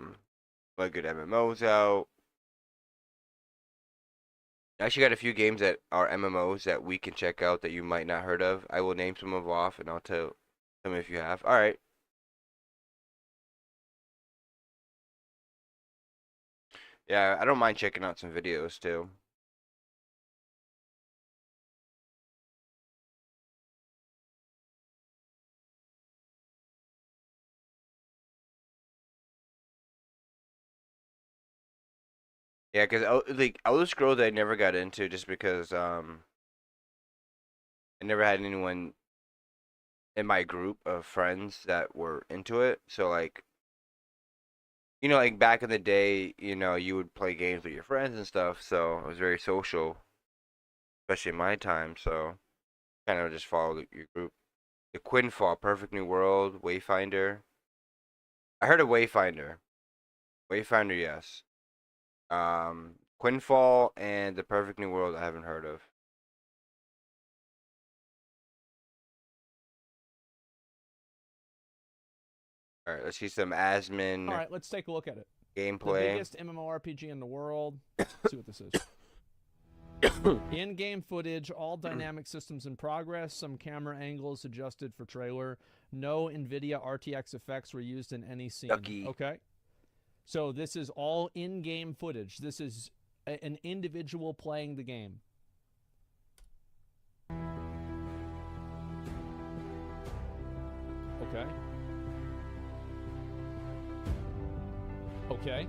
lot of good MMOs out. I actually got a few games that are MMOs that we can check out that you might not heard of. I will name some of off and I'll tell them if you have. All right. Yeah, I don't mind checking out some videos too. Yeah, because like Elder Scrolls I never got into just because I never had anyone in my group of friends that were into it. So like, you know, like back in the day, you know, you would play games with your friends and stuff. So it was very social, especially in my time. So kind of just followed your group. The Quinfall, Perfect New World, Wayfinder. I heard of Wayfinder. Wayfinder, yes. Quinfall and the Perfect New World I haven't heard of. All right, let's see some Asmin All right, let's take a look at it. gameplay. The biggest MMORPG in the world. Let's see what this is. In-game footage, all dynamic systems in progress, some camera angles adjusted for trailer. No NVIDIA RTX effects were used in any scene. Yucky. Okay. So this is all in-game footage. This is an individual playing the game. Okay. Okay.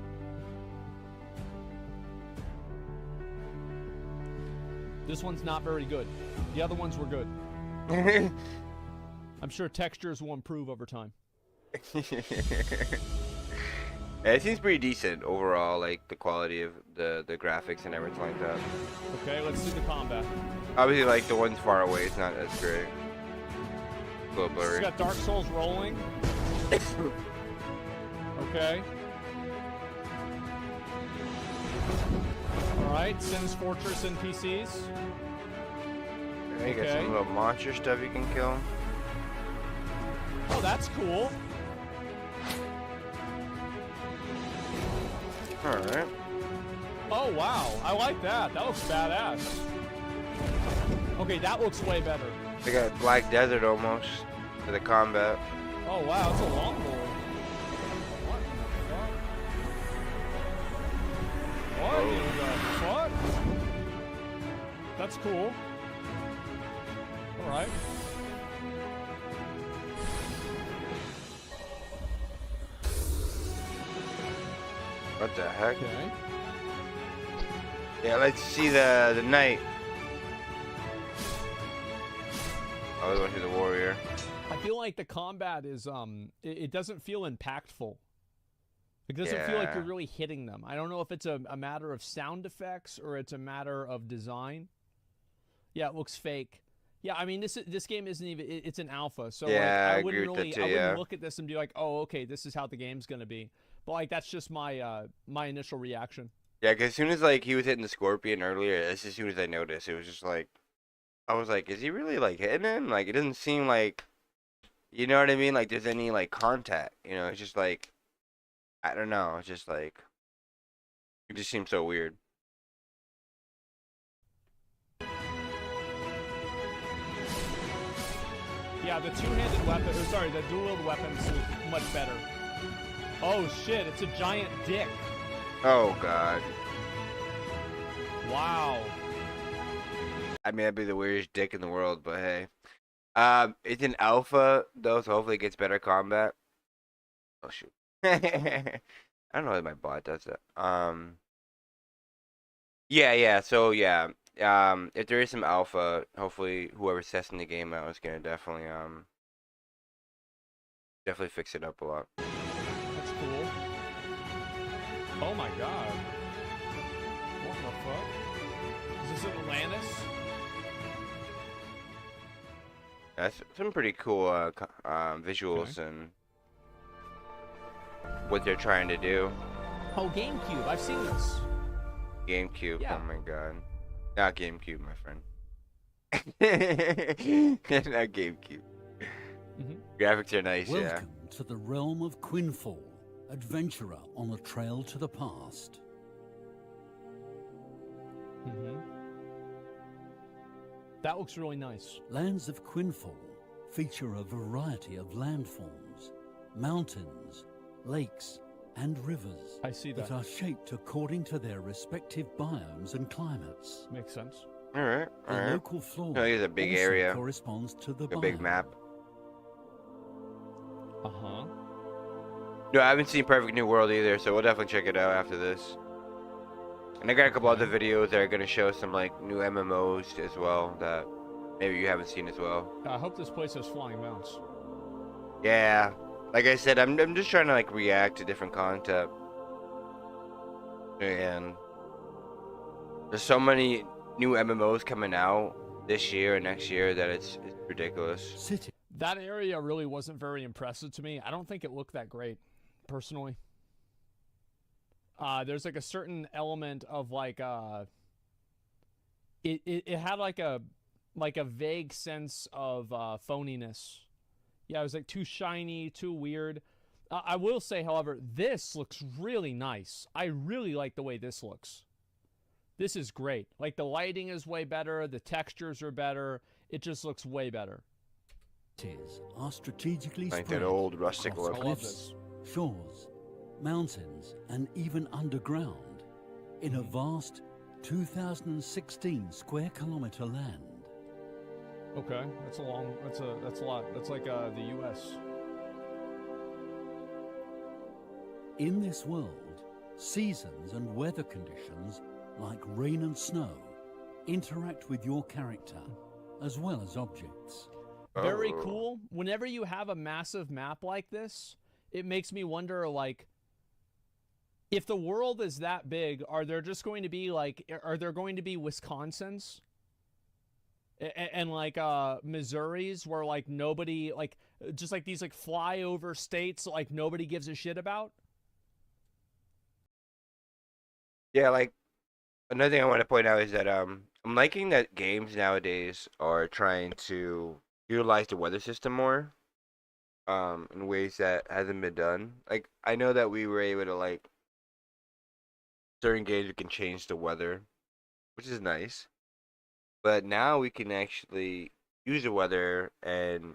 This one's not very good. The other ones were good. I'm sure textures will improve over time. Yeah, it seems pretty decent overall, like the quality of the graphics and everything like that. Okay, let's see the combat. Obviously, like the ones far away is not as great. A little It's blurry. got Dark Souls rolling. Okay. All right, Sims Fortress NPCs. You got Okay. some little monster stuff you can kill. Oh, that's cool. All right. Oh, wow. I like that. That looks badass. Okay, that looks way better. They got Black Desert almost for the combat. Oh, wow. It's a longboard. What the fuck? That's cool. All right. What the heck? Okay. Yeah, let's see the knight. Oh, we went to the warrior. I feel like the combat is it doesn't feel impactful. It doesn't feel like you're Yeah. really hitting them. I don't know if it's a matter of sound effects or it's a matter of design. Yeah, it looks fake. Yeah, I mean this game isn't even it's an alpha, so Yeah, like, I I agree wouldn't with that really too, I wouldn't yeah. look at this and be like, oh, okay, this is how the game's gonna be. But like that's just my my initial reaction. Yeah, because as soon as like he was hitting the scorpion earlier, that's as soon as I noticed, it was just like, I was like, is he really like hitting him? Like it doesn't seem like, you know what I mean? Like there's any like contact, you know? It's just like, I don't know. It's just like, it just seems so weird. Yeah, the two-handed weapon, or sorry, the dual-wield weapons look much better. Oh shit, it's a giant dick. Oh god. Wow. I mean, that'd be the weirdest dick in the world, but hey. It's an alpha though, so hopefully it gets better combat. Oh shoot. I don't know why my bot does that. Yeah, so yeah. If there is some alpha, hopefully whoever's testing the game out is gonna definitely fix it up a lot. That's cool. Oh my god. What the fuck? Is this Atlantis? That's some pretty cool visuals and what they're trying to do. Oh, GameCube. I've seen this. GameCube. Yeah. Oh my god. Not GameCube, my friend. Not GameCube. Graphics are nice, yeah. Welcome to the realm of Quinfall, adventurer on a trail to the past. That looks really nice. Lands of Quinfall feature a variety of landforms, mountains, lakes, and rivers I see that. are shaped according to their respective biomes and climates. Makes sense. Alright, The alright. local flora Oh, here's a big also area. corresponds to the A big biome. map. Uh-huh. No, I haven't seen Perfect New World either, so we'll definitely check it out after this. And I got a couple other videos that are gonna show some like new MMOs as well that maybe you haven't seen as well. I hope this place has flying mounts. Yeah, like I said, I'm just trying to like react to different content, and there's so many new MMOs coming out this year and next year that it's ridiculous. City. That area really wasn't very impressive to me. I don't think it looked that great, personally. There's like a certain element of like it had like a vague sense of phoniness. Yeah, it was like too shiny, too weird. I will say, however, this looks really nice. I really like the way this looks. This is great. Like the lighting is way better, the textures are better. It just looks way better. Cities are strategically Like spread that old rustic across look. I love cliffs, shores, mountains, and even underground in a vast 2,016 square kilometer land. Okay, that's a long. That's a lot. That's like the U.S. In this world, seasons and weather conditions like rain and snow interact with your character as well as objects. Very Oh. cool. Whenever you have a massive map like this, it makes me wonder, like, if the world is that big, are there just going to be like, are there going to be Wisconsins and like Missouris where like nobody, like just like these like flyover states like nobody gives a shit about? Yeah, like another thing I want to point out is that I'm liking that games nowadays are trying to utilize the weather system more in ways that hasn't been done. Like I know that we were able to like certain games we can change the weather, which is nice. But now we can actually use the weather and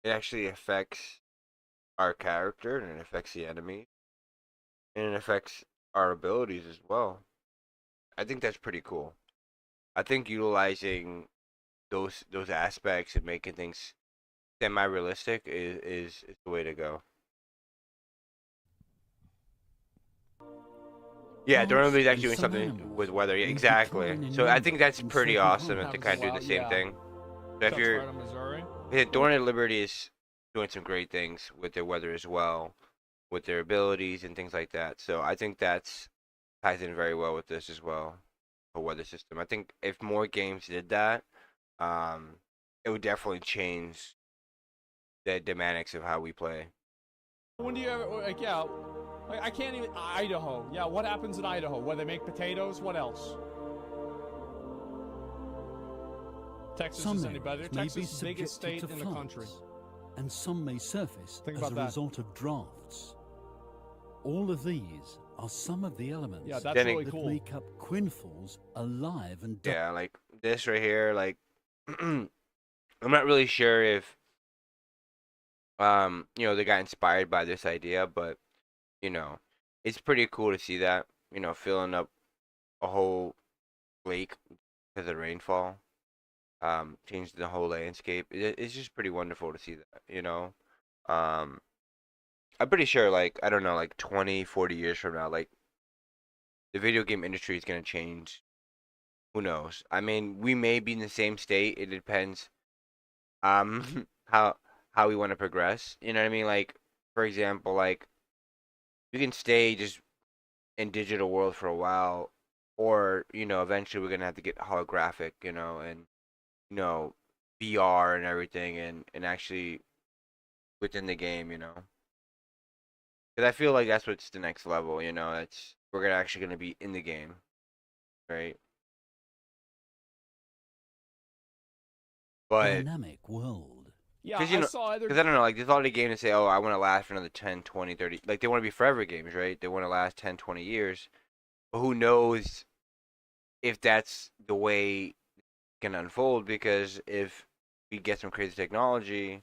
it actually affects our character and it affects the enemy and it affects our abilities as well. I think that's pretty cool. I think utilizing those aspects and making things semi-realistic is the way to go. Yeah, Plants Dornley is actually and doing some something animals with weather. Yeah, may exactly. decline in So I think that's numbers in pretty certain awesome that they parts. kind of do the same Yeah. thing. So if That's you're, right on Missouri. yeah, Dorn and Liberty is doing some great things with their weather as well, with their abilities and things like that. So I think that's ties in very well with this as well, the weather system. I think if more games did that, it would definitely change the dynamics of how we play. When do you ever, like, yeah, like, I can't even, Idaho. Yeah, what happens in Idaho? Where they make potatoes? What else? Texas Some is any better? areas may be Texas is the biggest state subjected to in the country. floods, and some may surface Think as about a that. result of drafts. All of these are some of the elements Yeah, that's Then really that cool. make up Quinfall's alive and Yeah, like this right here, like I'm not really sure if they got inspired by this idea, but you know, it's pretty cool to see that, filling up a whole lake because of rainfall, changed the whole landscape. It's just pretty wonderful to see that. Um, I'm pretty sure, like, I don't know, like 20, 40 years from now, like, the video game industry is going to change. Who knows? I mean, we may be in the same state. It depends, how we want to progress. You know what I mean? Like, for example, like, you can stay just in digital world for a while, or, eventually we're going to have to get holographic, and, VR and everything, and actually within the game. Because I feel like that's what's the next level, we're actually gonna be in the game, right? But dynamic world. Yeah, because I saw either. because I don't know, like there's a lot of games that say, oh, I want to last for another 10, 20, 30. Like they want to be forever games, right? They want to last 10, 20 years. But who knows if that's the way it's gonna unfold? Because if we get some crazy technology,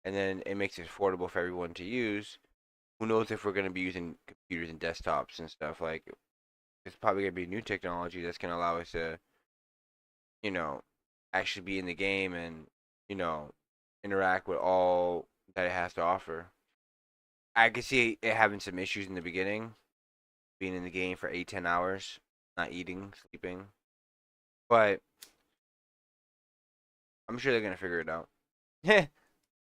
and then it makes it affordable for everyone to use, who knows if we're gonna be using computers and desktops and stuff like. It's probably gonna be new technology that's gonna allow us to, you know, actually be in the game and, interact with all that it has to offer. I could see it having some issues in the beginning, being in the game for 8, 10 hours, not eating, sleeping. But I'm sure they're gonna figure it out.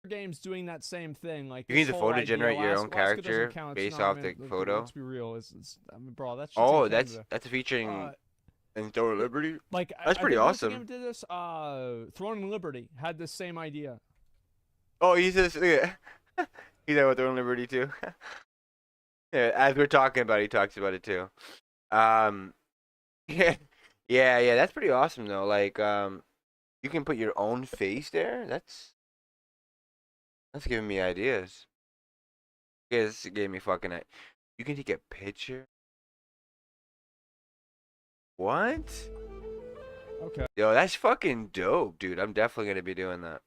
Games doing that same thing. Like You can this use the whole photo idea, generate your own Alaska character doesn't count, it's based not, off I the mean, photo. Let's be real. I mean, bro, that's Oh, that's featuring in Throne of Liberty. like That's pretty what's the awesome. game did this? Throne and Liberty had this same idea. Oh, he says, yeah. He's there with Throne of Liberty too. Yeah, as we're talking about it, he talks about it too. Yeah, yeah, that's pretty awesome though. Like, you can put your own face there. That's giving me ideas. Yeah, this gave me fucking. You can take a picture. What? Okay. Yo, that's fucking dope, dude. I'm definitely gonna be doing that.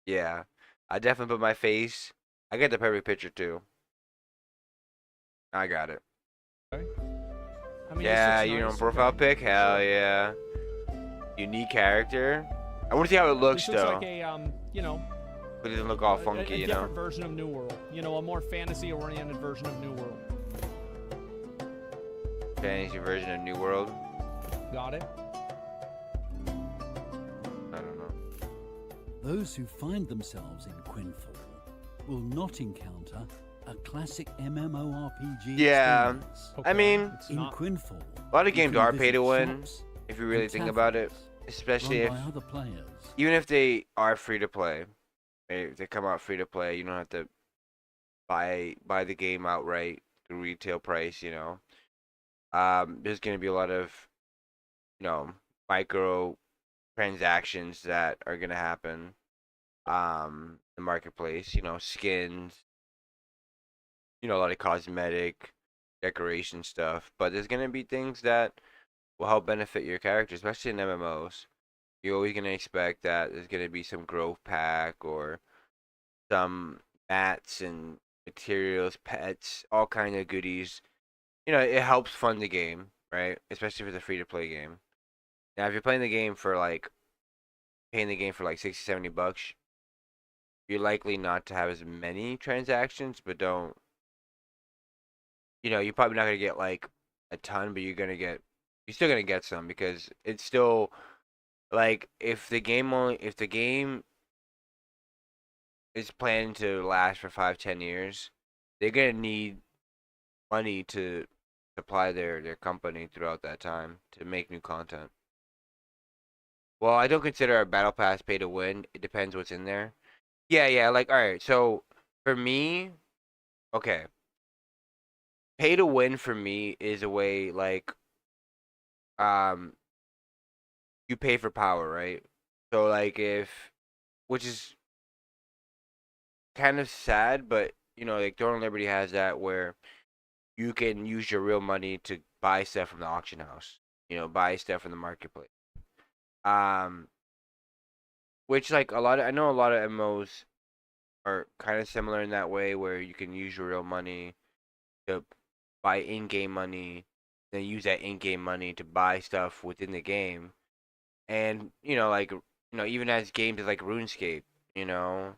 Yeah, I definitely put my face. I get the perfect picture too. I got it. Okay. I mean, Yeah, this looks nice. profile Okay. pic. Hell yeah. Unique character. I want to see how it looks This looks though. like a But it doesn't look all a funky, you know. different version of New World. A more fantasy-oriented version of New World. Fantasy version of New World. Got it. I don't know. Those who find themselves in Quinfall will not encounter a classic MMORPG Yeah, experience. I mean, It's In not. Quinfall, a lot of you games can are pay to visit win shops if you really and think about it, taverns especially run if by other players. even if they are free to play. If they come out free to play, you don't have to buy the game outright through retail price. There's gonna be a lot of micro transactions that are gonna happen. The marketplace, skins, a lot of cosmetic, decoration stuff. But there's gonna be things that will help benefit your character, especially in MMOs. You're always gonna expect that there's gonna be some growth pack or some mats and materials, pets, all kind of goodies. It helps fund the game, right? Especially if it's a free to play game. Now, if you're playing the game for like paying the game for like 60, $70, you're likely not to have as many transactions, but don't. You're probably not gonna get like a ton, but you're still gonna get some because it's still like if the game is planning to last for 5, 10 years, they're gonna need money to supply their company throughout that time to make new content. Well, I don't consider a battle pass pay to win. It depends what's in there. Yeah, yeah. Like, all right. So for me, okay, pay to win for me is a way like um you pay for power, right? So like which is kind of sad, but like Throne Liberty has that where you can use your real money to buy stuff from the auction house. Buy stuff from the marketplace. Um, which like I know a lot of MMOs are kind of similar in that way where you can use your real money to buy in-game money, then use that in-game money to buy stuff within the game. And like even as games like RuneScape, you know,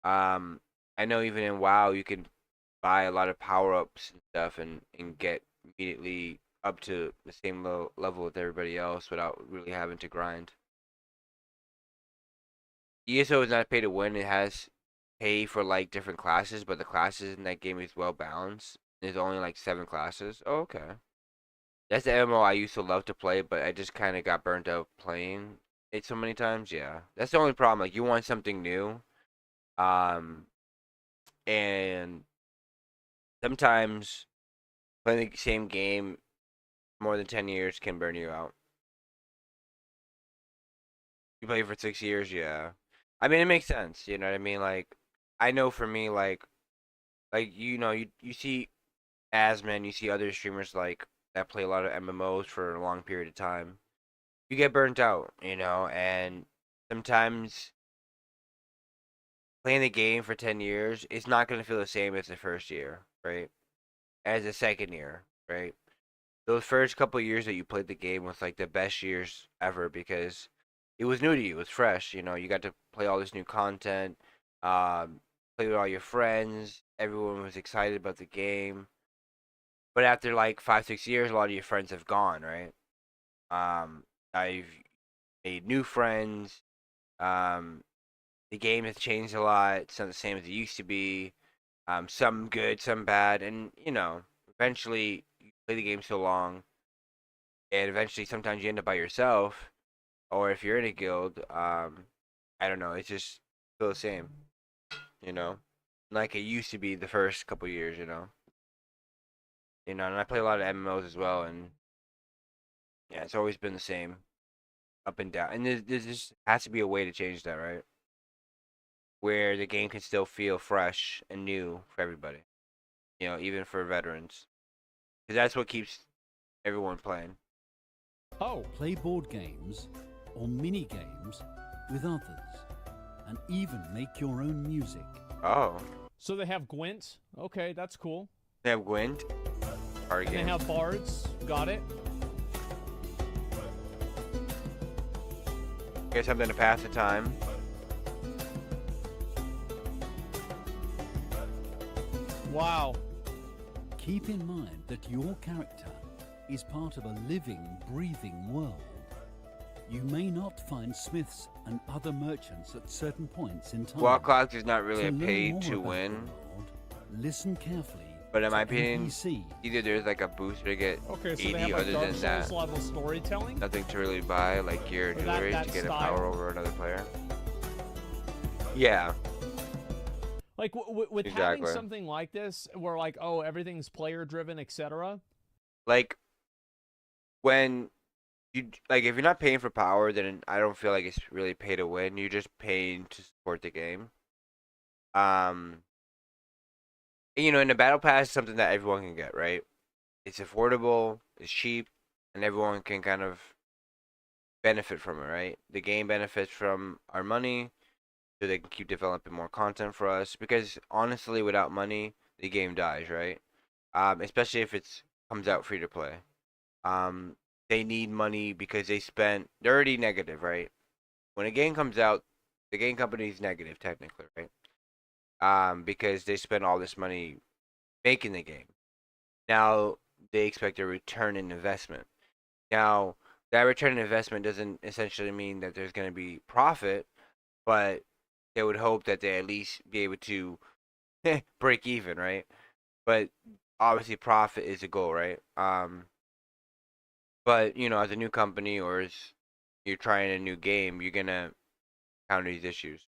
um, I know even in WoW you can buy a lot of power-ups and stuff and get immediately up to the same level with everybody else without really having to grind. ESO is not pay to win. It has pay for like different classes, but the classes in that game is well balanced. There's only like 7 classes. Oh, okay. That's the MMO I used to love to play, but I just kind of got burnt out playing it so many times. Yeah, that's the only problem. Like you want something new, um, and sometimes playing the same game more than 10 years can burn you out. You play for 6 years, yeah. I mean, it makes sense. You know what I mean? Like, I know for me, like you see Asman, you see other streamers like that play a lot of MMOs for a long period of time. You get burnt out, and sometimes playing the game for 10 years, it's not gonna feel the same as the first year, right? As the second year, right? Those first couple of years that you played the game was like the best years ever because it was new to you, it was fresh. You got to play all this new content, play with all your friends. Everyone was excited about the game. But after like 5, 6 years, a lot of your friends have gone, right? I've made new friends. Um, the game has changed a lot. It's not the same as it used to be. Some good, some bad, and eventually you play the game so long, and eventually sometimes you end up by yourself, or if you're in a guild, I don't know. It's just still the same, you know, like it used to be the first couple years, and I play a lot of MMOs as well, and yeah, it's always been the same, up and down, and there just has to be a way to change that, right? Where the game can still feel fresh and new for everybody, even for veterans, because that's what keeps everyone playing. Oh, Play board games or mini games with others, and even make your own music. Oh, so they have Gwent. Okay, that's cool. they have Gwent. Card And they game. have bards. Got it. Here's something to pass the time. Wow. Keep in mind that your character is part of a living, breathing world. You may not find smiths and other merchants at certain points in time. Wall Clock is not really To a learn pay more to about win. the world, Listen carefully. But in to my opinion, NPC. either there's like a booster to get Okay, so they 80, have like other Dark than Souls that, level storytelling. nothing to really buy, like gear or Or that- jewelry that to get style? a power over another player. Yeah, Like with having Exactly. something like this, where like, oh, everything's player driven, etc. like when you like if you're not paying for power, then I don't feel like it's really pay to win. You're just paying to support the game. Um, and the battle pass is something that everyone can get, right? It's affordable, it's cheap, and everyone can kind of benefit from it, right? The game benefits from our money, so they can keep developing more content for us. Because honestly, without money, the game dies, right? Especially if it's comes out free to play. Um, they need money because they're already negative, right? When a game comes out, the game company is negative technically, right? Because they spent all this money making the game. Now they expect a return in investment. Now that return on investment doesn't essentially mean that there's going to be profit, but they would hope that they at least be able to break even, right? But obviously, profit is a goal, right? But as a new company or as you're trying a new game, you're gonna encounter these issues.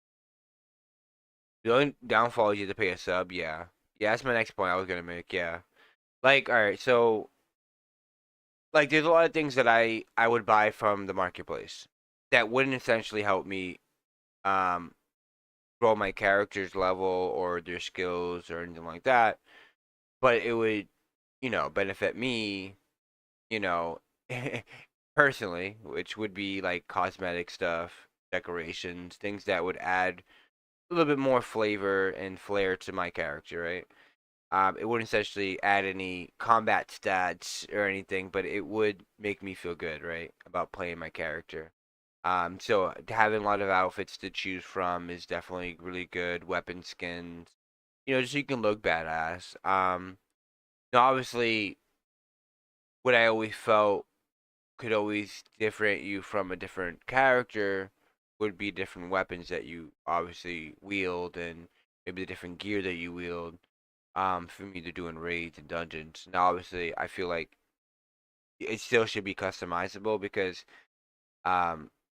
The only downfall is you have to pay a sub. Yeah, yeah, that's my next point I was gonna make. Yeah, like all right, so like there's a lot of things that I would buy from the marketplace that wouldn't essentially help me um grow my character's level or their skills or anything like that, but it would benefit me, you know personally, which would be like cosmetic stuff, decorations, things that would add a little bit more flavor and flair to my character, right? It wouldn't essentially add any combat stats or anything, but it would make me feel good, right, about playing my character. So having a lot of outfits to choose from is definitely really good. Weapon skins, just so you can look badass. Now obviously, what I always felt could always differentiate you from a different character would be different weapons that you obviously wield and maybe the different gear that you wield. From either doing raids and dungeons. Now, obviously, I feel like it still should be customizable because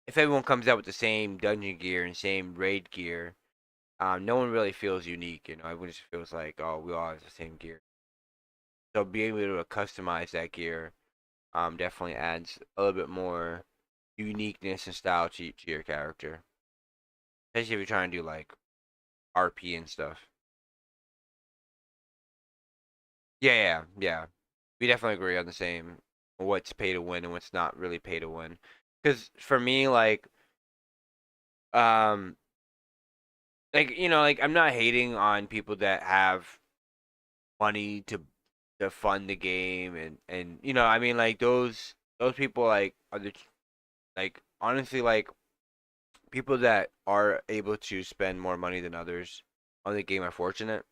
if everyone comes out with the same dungeon gear and same raid gear, no one really feels unique. Everyone just feels like, oh, we all have the same gear. So being able to customize that gear, definitely adds a little bit more uniqueness and style to your character, especially if you're trying to do like RP and stuff. Yeah, yeah, yeah. We definitely agree on the same what's pay to win and what's not really pay to win. Because for me, um, like I'm not hating on people that have money to fund the game and I mean like those people like are like honestly like people that are able to spend more money than others on the game are fortunate.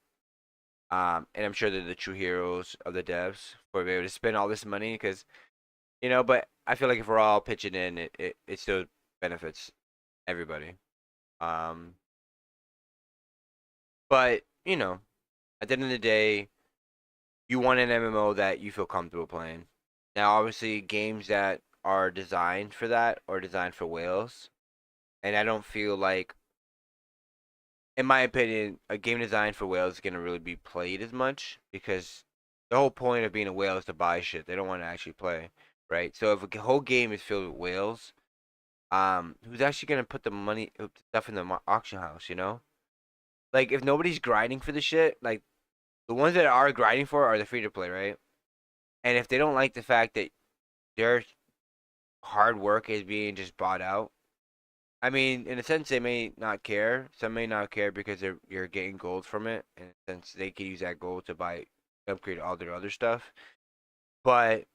And I'm sure they're the true heroes of the devs for being able to spend all this money because but I feel like if we're all pitching in, it still benefits everybody. Um, but at the end of the day, you want an MMO that you feel comfortable playing. Now, obviously, games that are designed for that are designed for whales, and I don't feel like, in my opinion, a game designed for whales is gonna really be played as much because the whole point of being a whale is to buy shit. They don't want to actually play, right? So if a whole game is filled with whales, who's actually gonna put the money stuff in the auction house? Like if nobody's grinding for the shit, like the ones that are grinding for are the free to play, right? And if they don't like the fact that their hard work is being just bought out, I mean, in a sense, they may not care. Some may not care because you're getting gold from it, and since they can use that gold to buy upgrade all their other stuff. But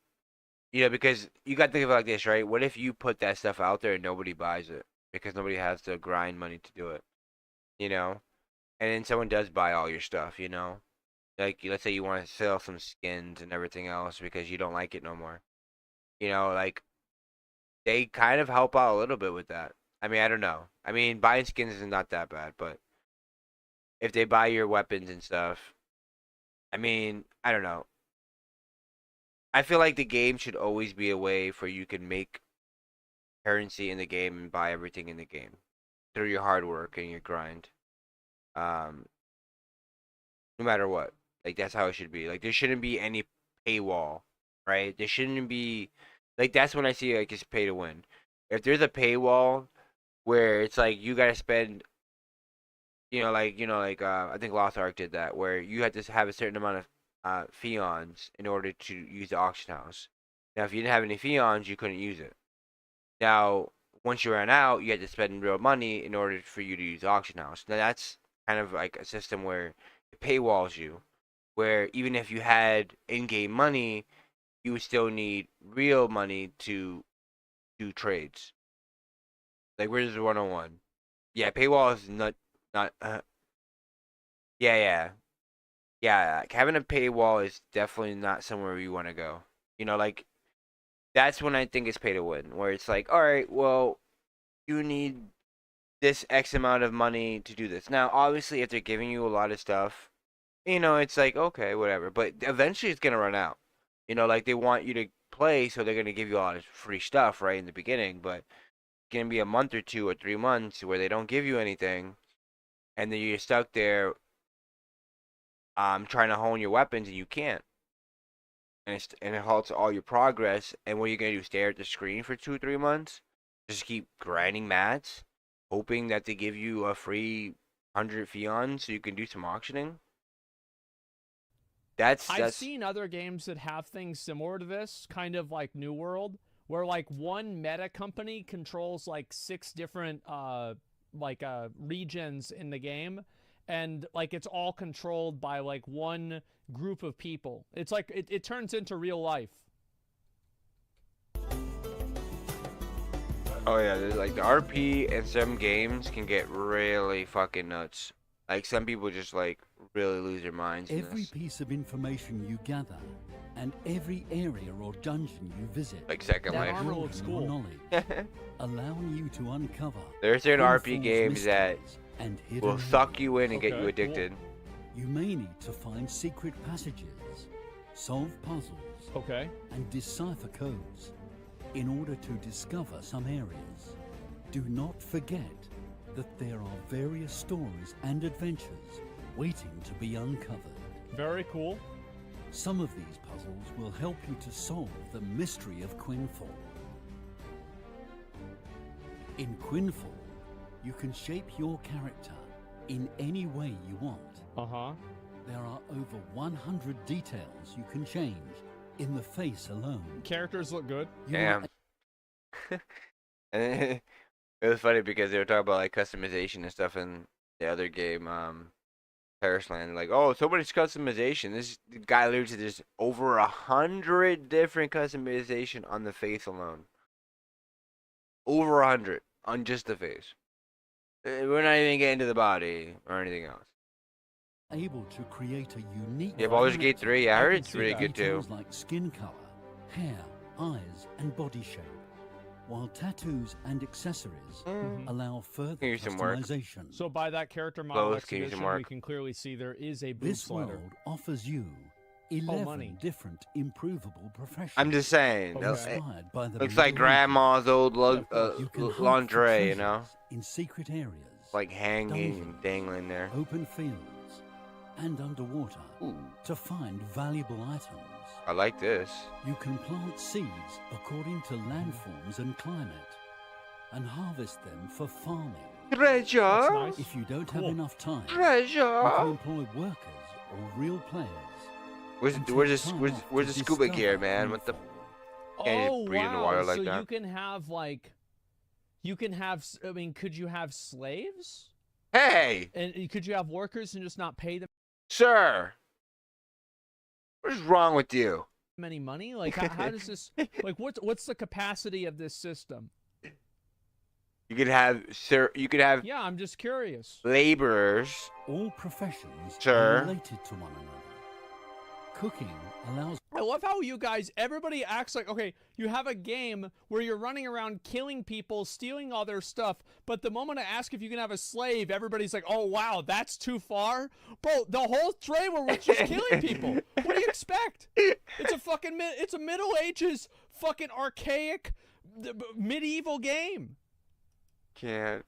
because you got to think of it like this, right? What if you put that stuff out there and nobody buys it because nobody has the grind money to do it, you know? And then someone does buy all your stuff, Like, let's say you want to sell some skins and everything else because you don't like it no more. Like, they kind of help out a little bit with that. I mean, I don't know. I mean, buying skins is not that bad, but if they buy your weapons and stuff, I mean, I don't know. I feel like the game should always be a way for you can make currency in the game and buy everything in the game through your hard work and your grind. Um, no matter what. Like that's how it should be. Like there shouldn't be any paywall, right? There shouldn't be like that's when I see like it's pay to win. If there's a paywall where it's like you gotta spend I think Lost Ark did that where you had to have a certain amount of fions in order to use the auction house. Now if you didn't have any fions you couldn't use it. Now once you ran out you had to spend real money in order for you to use the auction house. Now that's kind of like a system where it paywalls you where even if you had in-game money, you would still need real money to do trades. Like where's the 101? Yeah, paywall is not yeah. Yeah, like, having a paywall is definitely not somewhere you want to go. Like that's when I think it's pay to win, where it's like, all right, well, you need this X amount of money to do this. Now, obviously, if they're giving you a lot of stuff, it's like, okay, whatever. But eventually it's going to run out. Like they want you to play, so they're going to give you a lot of free stuff right in the beginning. But it's going to be a month or 2 or 3 months where they don't give you anything. And then you're stuck there trying to hone your weapons and you can't. And it halts all your progress. And what are you going to do? Stare at the screen for 2 or 3 months? Just keep grinding mats? Hoping that they give you a free 100 fions so you can do some auctioning? I've seen other games that have things similar to this, kind of like New World, where like one meta company controls like 6 different regions in the game, and like it's all controlled by like one group of people. It's like it turns into real life. Oh yeah, there's like the RP and some games can get really fucking nuts. Like some people just like really lose their minds in Every this. piece of information you gather and every area or dungeon you visit, Like Second That Life. armor looks broaden your cool. knowledge, allowing you to uncover There are certain RP Quinfall's games that mysteries and hidden will suck areas. you in and get Okay, you cool. addicted. You may need to find secret passages, solve puzzles, Okay. and decipher codes in order to discover some areas. Do not forget that there are various stories and adventures waiting to be uncovered. Very cool. Some of these puzzles will help you to solve the mystery of Quinfall. In Quinfall, you can shape your character in any way you want. Uh-huh. There are over 100 details you can change in the face alone. Characters look good. You Damn. are And it was funny because they were talking about like customization and stuff in the other game, Terraceland. Like, oh, so much customization. This guy literally said there's over 100 different customization on the face alone. Over 100 on just the face. We're not even getting to the body or anything else. able to create a unique. Yeah, Baldur's Gate 3, I I heard can it's see really that. good too. Details like skin color, hair, eyes, and body shape, while tattoos and accessories allow further Use some work. customization. So by that character model Clothes can use some exhibition, we work. can clearly see there is a boob This slider. world offers you money. 11 different improvable professions. I'm just saying. Okay. It Inspired by the looks like Middle grandma's old Ages. You can hunt for lingerie, you know? treasures in secret areas, Like hanging and dungeons, dangling there. open fields, and underwater Ooh, to find valuable items. I like this. You can plant seeds according to landforms and climate, and harvest them for farming. Treasure! That's nice. If you don't Cool. have enough time, you can Treasure! employ workers or real players. Where's and where's take the time where's, off where's to the scuba gear, discover man? What the? Quinfall. Can't just Oh breathe in the wow! water like so that. you can have like, you can have. I mean, could you have slaves? Hey, And could you have workers and just not pay them sir! What is wrong with you? any money? Like, how does this? Like, what's the capacity of this system? You could have you could have Yeah, I'm just curious. laborers. All professions Sure. are related to one another. Cooking allows I love how you guys, everybody acts like, okay, you have a game where you're running around killing people, stealing all their stuff, but the moment I ask if you can have a slave, everybody's like, oh, wow, that's too far? Bro, the whole trailer was just killing people. What do you expect? It's a fucking, it's a Middle Ages fucking archaic medieval game. Can't.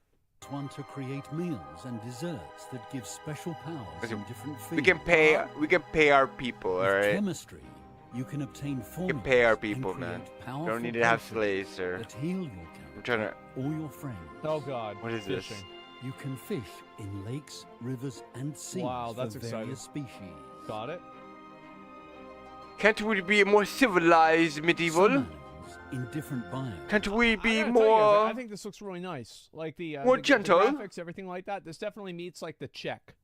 one to create meals and desserts that give special powers in different fields. We can pay our people, all With right? chemistry, you can obtain We formulas can pay our and people, create man. powerful Don't need to have potions slaves, sir. that heal your I'm character trying to. or your friends. Oh, God. What is this? Fishing. You can fish in lakes, rivers, and seas Wow, that's for exciting. various species. Got it? Can't we be more civilized, medieval? Some animals in different biomes. Can't we I be gotta tell you guys, more? I think this looks really nice. Like the More the gentle? graphics, everything like that. This definitely meets like the check.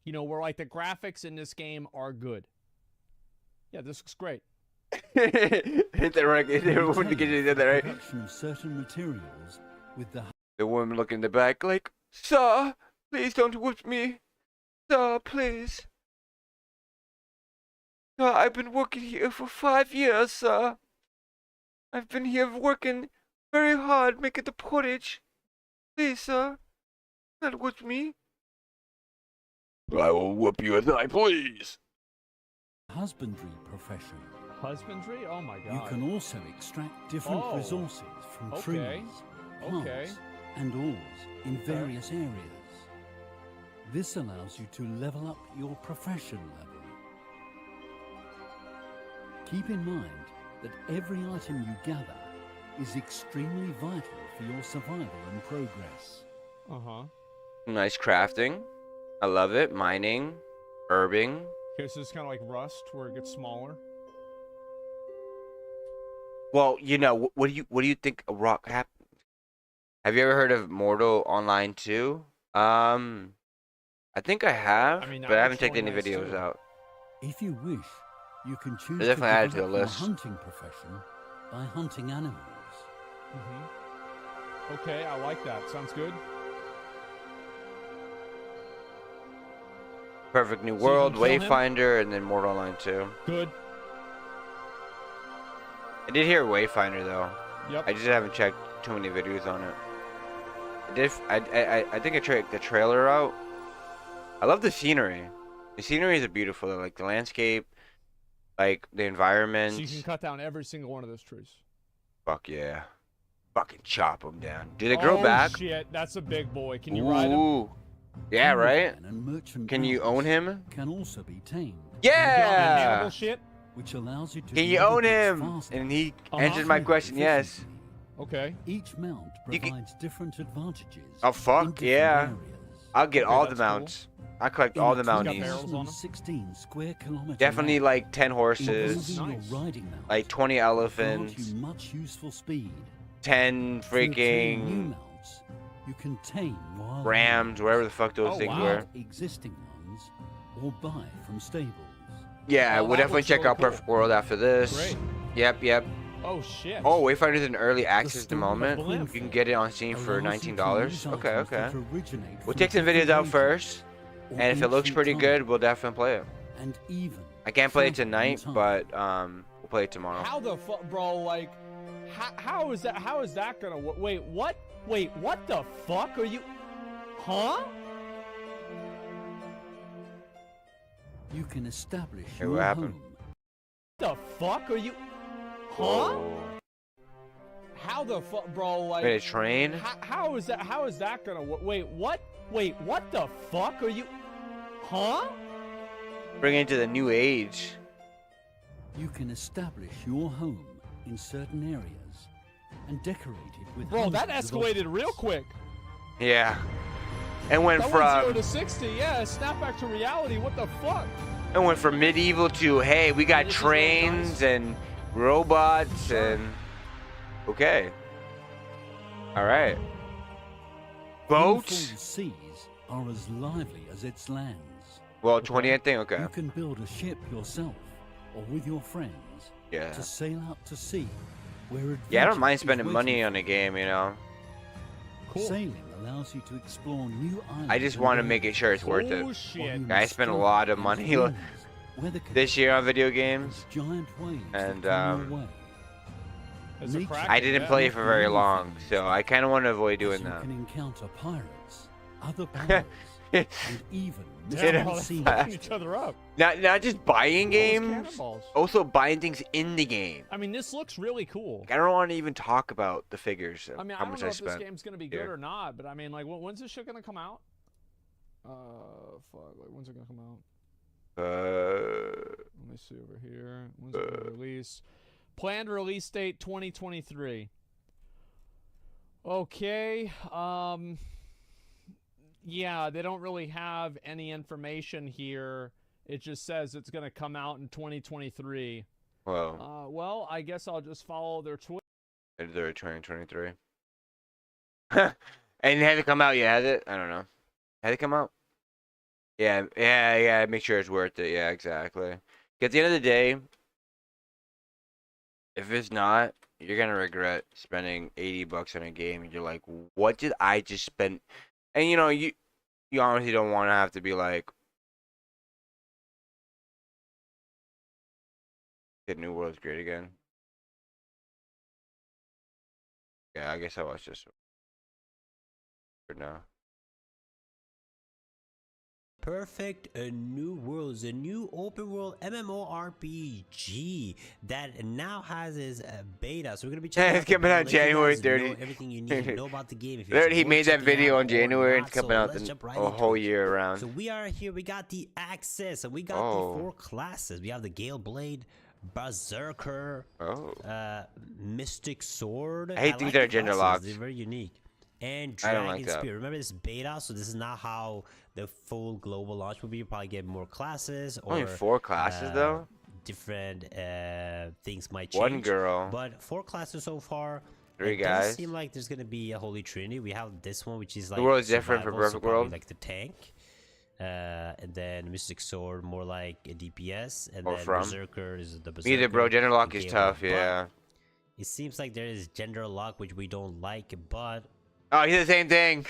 You know, where like the graphics in this game are good. Yeah, this looks great. Hit that right. Hit that one to get it in there, right? Production of certain materials with the The woman looking in the back, like, sir, please don't whip me. Sir, please. Sir, I've been working here for 5 years, sir. I've been here working very hard making the porridge. Please, sir, don't whip me. I will whoop you as I please. husbandry profession. Husbandry? Oh my god. You can also extract different Oh. resources from Okay. trees, plants, Okay. and ores in various areas. This allows you to level up your profession level. Keep in mind that every item you gather is extremely vital for your survival and progress. Uh-huh. Nice crafting. I love it. Mining, herbing. Okay, so it's kind of like Rust, where it gets smaller. Well, you know, what do you think a rock happened? Have you ever heard of Mortal Online 2? I think I have, I mean, that but I looks haven't checked really any nice, videos too. out. If you wish, you can choose They're to definitely added to the develop your list. hunting profession by hunting animals. Mm-hmm. Okay, I like that. Sounds good. Perfect New So you World, can kill him? Wayfinder, and then Mortal Online 2. Good. I did hear Wayfinder though. Yep. I just haven't checked too many videos on it. I think I checked the trailer out. I love the scenery. The scenery is beautiful. Like the landscape, like the environment. So you can cut down every single one of those trees. Fuck yeah. Fucking chop them down. Do they grow Oh, back? shit. That's a big boy. Can you ride him? Ooh. Yeah, right? Caravan and merchant Can you vessels own him? Can also be tamed, Yeah! Hannibal shit? which allows you to Can you deliver own goods him? faster And he Uh-huh. answered my and question, yes. efficiently. Okay. Each mount You can- provides different advantages. Oh, in fuck, different yeah. areas. I'll get Okay, all the that's cool. mounts. I collect In all a the got mounties. barrels on 'em? 16 square kilometer Definitely land, like 10 improving horses, Nice. your riding mount like 20 will grant elephants, you much useful speed. 10 To obtain new freaking mounts, you can tame wild rams, animals, wherever the fuck those Oh, things wow. were. existing ones, or buy from stables. Yeah, Oh, we'll that definitely looks check really out cool. Perfect World after this. Great. Yep. Oh, shit. Oh, Wayfinder's in early access at the story of moment. Blimp. You can get it on Steam for allows you to $19. use Okay, items okay. that originate We'll from take some different videos out regions first, or and if it looks ancient pretty times, good, we'll definitely play it. and even I can't play it further in tonight, time. but we'll play it tomorrow. How the fuck, bro? Like, how is that? How is that gonna work? Wait, what? Wait, what the fuck are you? Huh? you can establish Hey, your what happened? home. The fuck are you? Huh? How the fuck, bro? Like, Wait, a train? how is that? How is that gonna work? Wait, what? Wait, what the fuck are you? Huh? Bring it to the new age. You can establish your home in certain areas and decorate it with Bro, that hundreds of escalated real objects. quick. Yeah. And went That went 0 from to 60. Yeah, snap back to reality. What the fuck? medieval to hey, we got This is really trains nice. and robots and okay. All right. Boats. Beautiful seas are as lively as its lands. Well, 20 I think. Okay. You can build a ship yourself or with your friends Yeah. to sail out to sea, where Yeah, I don't mind adventure is spending money waiting on a game, you know. for you. Sailing allows you to explore new islands. I just and want to make it areas sure it's worth Oh it. shit. you I must spent a strike lot of into money winds Weather this year on conditions, video games, giant waves that and come your way. As a Nature crack, I didn't yeah. play it for very Not long, anything so I kind of want to avoid as doing you that. can encounter pirates, other powers, and even Damn, mystical they're sea fucking monsters. each other up. Not just buying Those games, cannonballs. also buying things in the game. I mean, this looks really cool. Like, I don't want to even talk about the figures. I mean, how I much don't know I if this spent. game's gonna be good here. or not, but I mean, like, when's this shit gonna come out? Fuck, like, when's it gonna come out? Let me see over here. When's it gonna release? Planned release date 2023. Okay. Yeah, they don't really have any information here. It just says it's gonna come out in 2023. Well, Well, I guess I'll just follow their Twitter. they're 2023. And it hasn't come out yet, has it? I don't know. Has it come out? Yeah. Make sure it's worth it. Yeah, exactly. 'Cause at the end of the day, if it's not, you're gonna regret spending $80 on a game. And you're like, what did I just spend? And you know, you honestly don't want to have to be like, "Did New World's great again?" Yeah, I guess I was just for now. Perfect New Worlds, a new open world MMORPG that now has its beta. So we're gonna be checking It's coming out January 30. Everything you need to know about the game. If you He made that checking video out in or January and not. it's coming out let's jump right a into whole it. year around. So we are here. We got the access, and we got the 4 classes. We have the Gale Blade, Berserker, Mystic Sword. I hate things that are gender locked. They're very unique. And I don't Dragon like that. Spear. Remember, this beta, so this is not how the full global launch will be. You'll probably get more classes. Or, Only 4 classes though. Different things might change. One girl. But 4 classes so far. 3 it guys. doesn't seem like there's gonna be a holy trinity. We have this one, which is like The world is different survival, from Perfect so probably World. like the tank. And then Mystic Sword, more like a DPS. And Or then from. Berserker is the Berserker. Either, bro. Gender lock the is Gale tough. Blade. Yeah. But it seems like there is gender lock, which we don't like, but Oh, he's the same thing.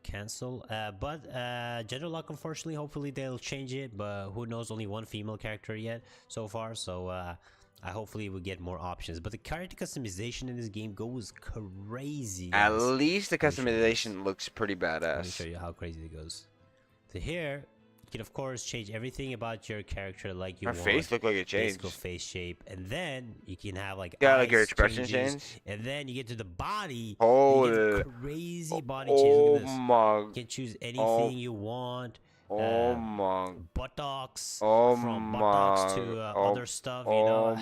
cancel. But gender lock, unfortunately, hopefully they'll change it. But who knows? Only one female character yet so far. So I hopefully we'll get more options. But the character customization in this game goes crazy. At guys. least the Let me show you this. customization looks pretty Let me badass. show you how crazy it goes. So here, you can of course change everything about your character like you Her want. face looked like it Basic changed. face shape, and then you can have like Yeah, like your eyes expression changes, change. and then you get to the body. Oh, and you get the- crazy body change. Oh Look at this. my. You can choose anything you want. Oh my. Buttocks, Oh from buttocks my. to Oh, other stuff, you know.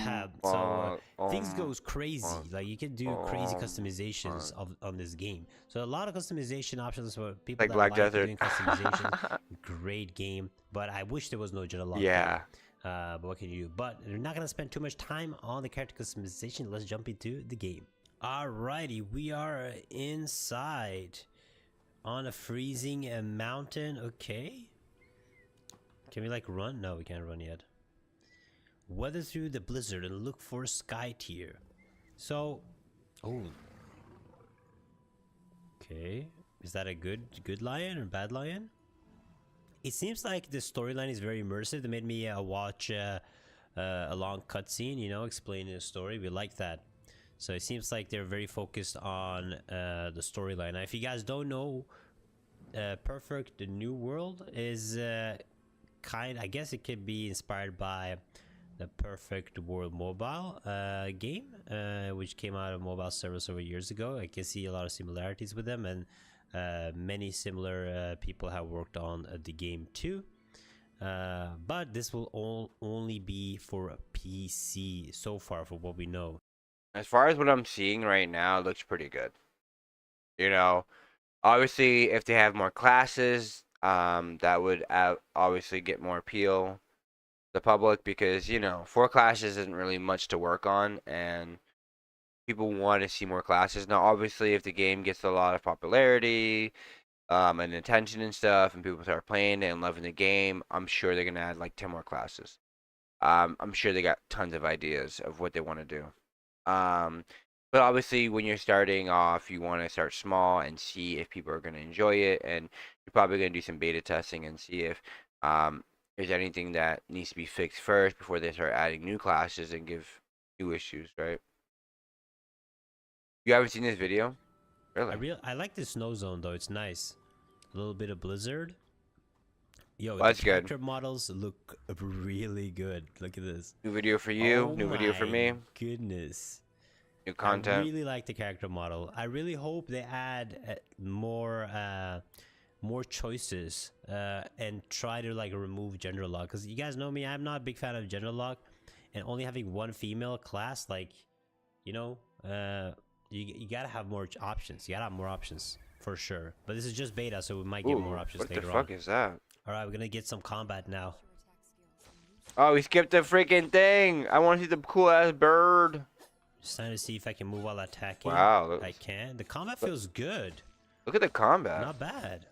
oh Things my. goes crazy. Like you can do crazy oh customizations on this game. So a lot of customization options for people Like that Black like Desert. doing customization. Great game, but I wish there was no gender lock. Yeah. But what can you do? But we're not gonna spend too much time on the character customization. Let's jump into the game. Alrighty, we are inside on a freezing mountain. Okay. Can we like run? No, we can't run yet. Weather through the blizzard and look for sky tier. So, oh. Okay, is that a good lion or bad lion? It seems like the storyline is very immersive. They made me watch a long cutscene, you know, explaining the story. We like that. So it seems like they're very focused on the storyline. Now, if you guys don't know, Perfect the New World is I guess it could be inspired by the Perfect World mobile game, which came out of mobile several years ago. I can see a lot of similarities with them, and many similar people have worked on the game too. But this will only be for a PC so far, for what we know. As far as what I'm seeing right now, it looks pretty good. You know, obviously, if they have more classes, that would obviously get more appeal to the public, because, you know, 4 classes isn't really much to work on, and people want to see more classes. Now, obviously, if the game gets a lot of popularity, and attention and stuff, and people start playing it and loving the game, I'm sure they're gonna add like 10 more classes. I'm sure they got tons of ideas of what they want to do. But obviously, when you're starting off, you want to start small and see if people are going to enjoy it, and you're probably going to do some beta testing and see if there's anything that needs to be fixed first before they start adding new classes and give new issues, right? You haven't seen this video? Really? I like the snow zone though. It's nice. A little bit of blizzard. Yo, Well, that's the good. character models look really good. Look at this. New video for you, Oh new video for my me, Goodness. new I content. really like the character model. I really hope they add more choices and try to like remove gender lock, because you guys know me, I'm not a big fan of gender lock, and only having one female class, like, you know, you gotta have more options. You gotta have more options for sure. But this is just beta, so we might get more options what the later fuck on. is that? All right, we're gonna get some combat now. Oh, we skipped the freaking thing. I want to see the cool ass bird. Just trying to see if I can move while attacking. Wow. I can. The combat feels good. Look at the combat. Not bad.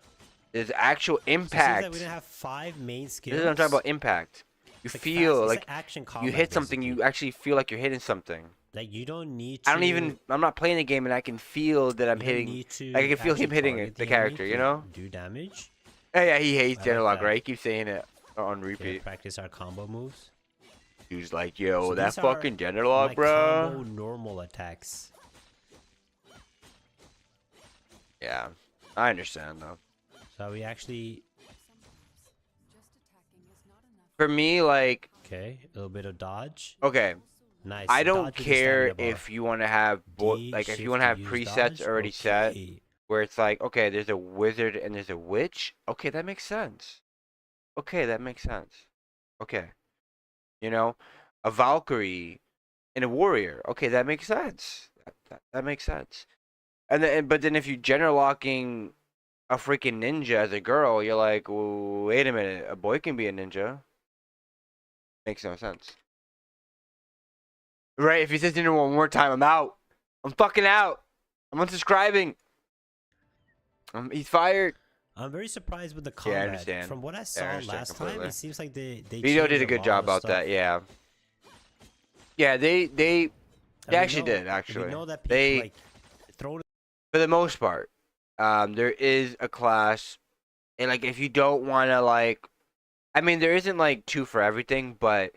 There's actual So it seems impact. like we didn't have 5 main skills. This is what I'm talking about, impact. You It's like feel fast- like it's action you combat, hit something, basically. you actually feel like you're hitting something. Like you don't need. I'm not playing the game and I can feel that I'm you don't hitting. need to Like I can feel him actually hitting target the enemy character, to you know? Do damage. Yeah, he hates I gender like lock, that. right? He keeps saying it on Okay, repeat. practice our combo moves. He's like, yo, So that these are fucking gender my lock, bro. combo normal attacks. Yeah, I understand though. So we actually For me, like, okay, a little bit of dodge. okay, Nice. I don't Dodge with the care stamina bar. if you want to have D, like if shift you want to have use presets dodge? already set, Okay. where it's like, okay, there's a wizard and there's a witch. Okay, that makes sense. Okay, that makes sense. Okay, you know, a Valkyrie and a warrior. Okay, that makes sense. That makes sense. And then, but then if you gender locking a freaking ninja as a girl, you're like, wait a minute, a boy can be a ninja. Makes no sense. Right? If he says ninja one more time, I'm out. I'm fucking out. I'm unsubscribing. He's fired. I'm very surprised with the Yeah, I combat. understand. From what I Yeah, I saw understand last time, completely. it seems like they Vito changed did a good lot job of about stuff. that. Yeah. Yeah, they And we actually know- did actually. We know that people They like throw. for the most part, there is a class, and like if you don't want to like, I mean, there isn't like two for everything, but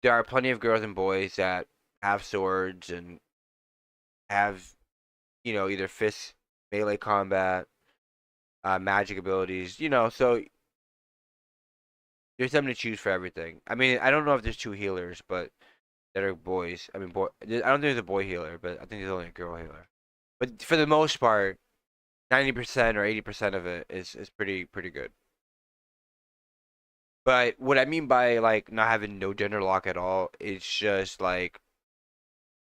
there are plenty of girls and boys that have swords and have, you know, either fist melee combat, magic abilities, you know, so there's something to choose for everything. I mean, I don't know if there's two healers, but that are boys. I mean, I don't think there's a boy healer, but I think there's only a girl healer. But for the most part, 90% or 80% of it is pretty good. But what I mean by like not having no gender lock at all is just like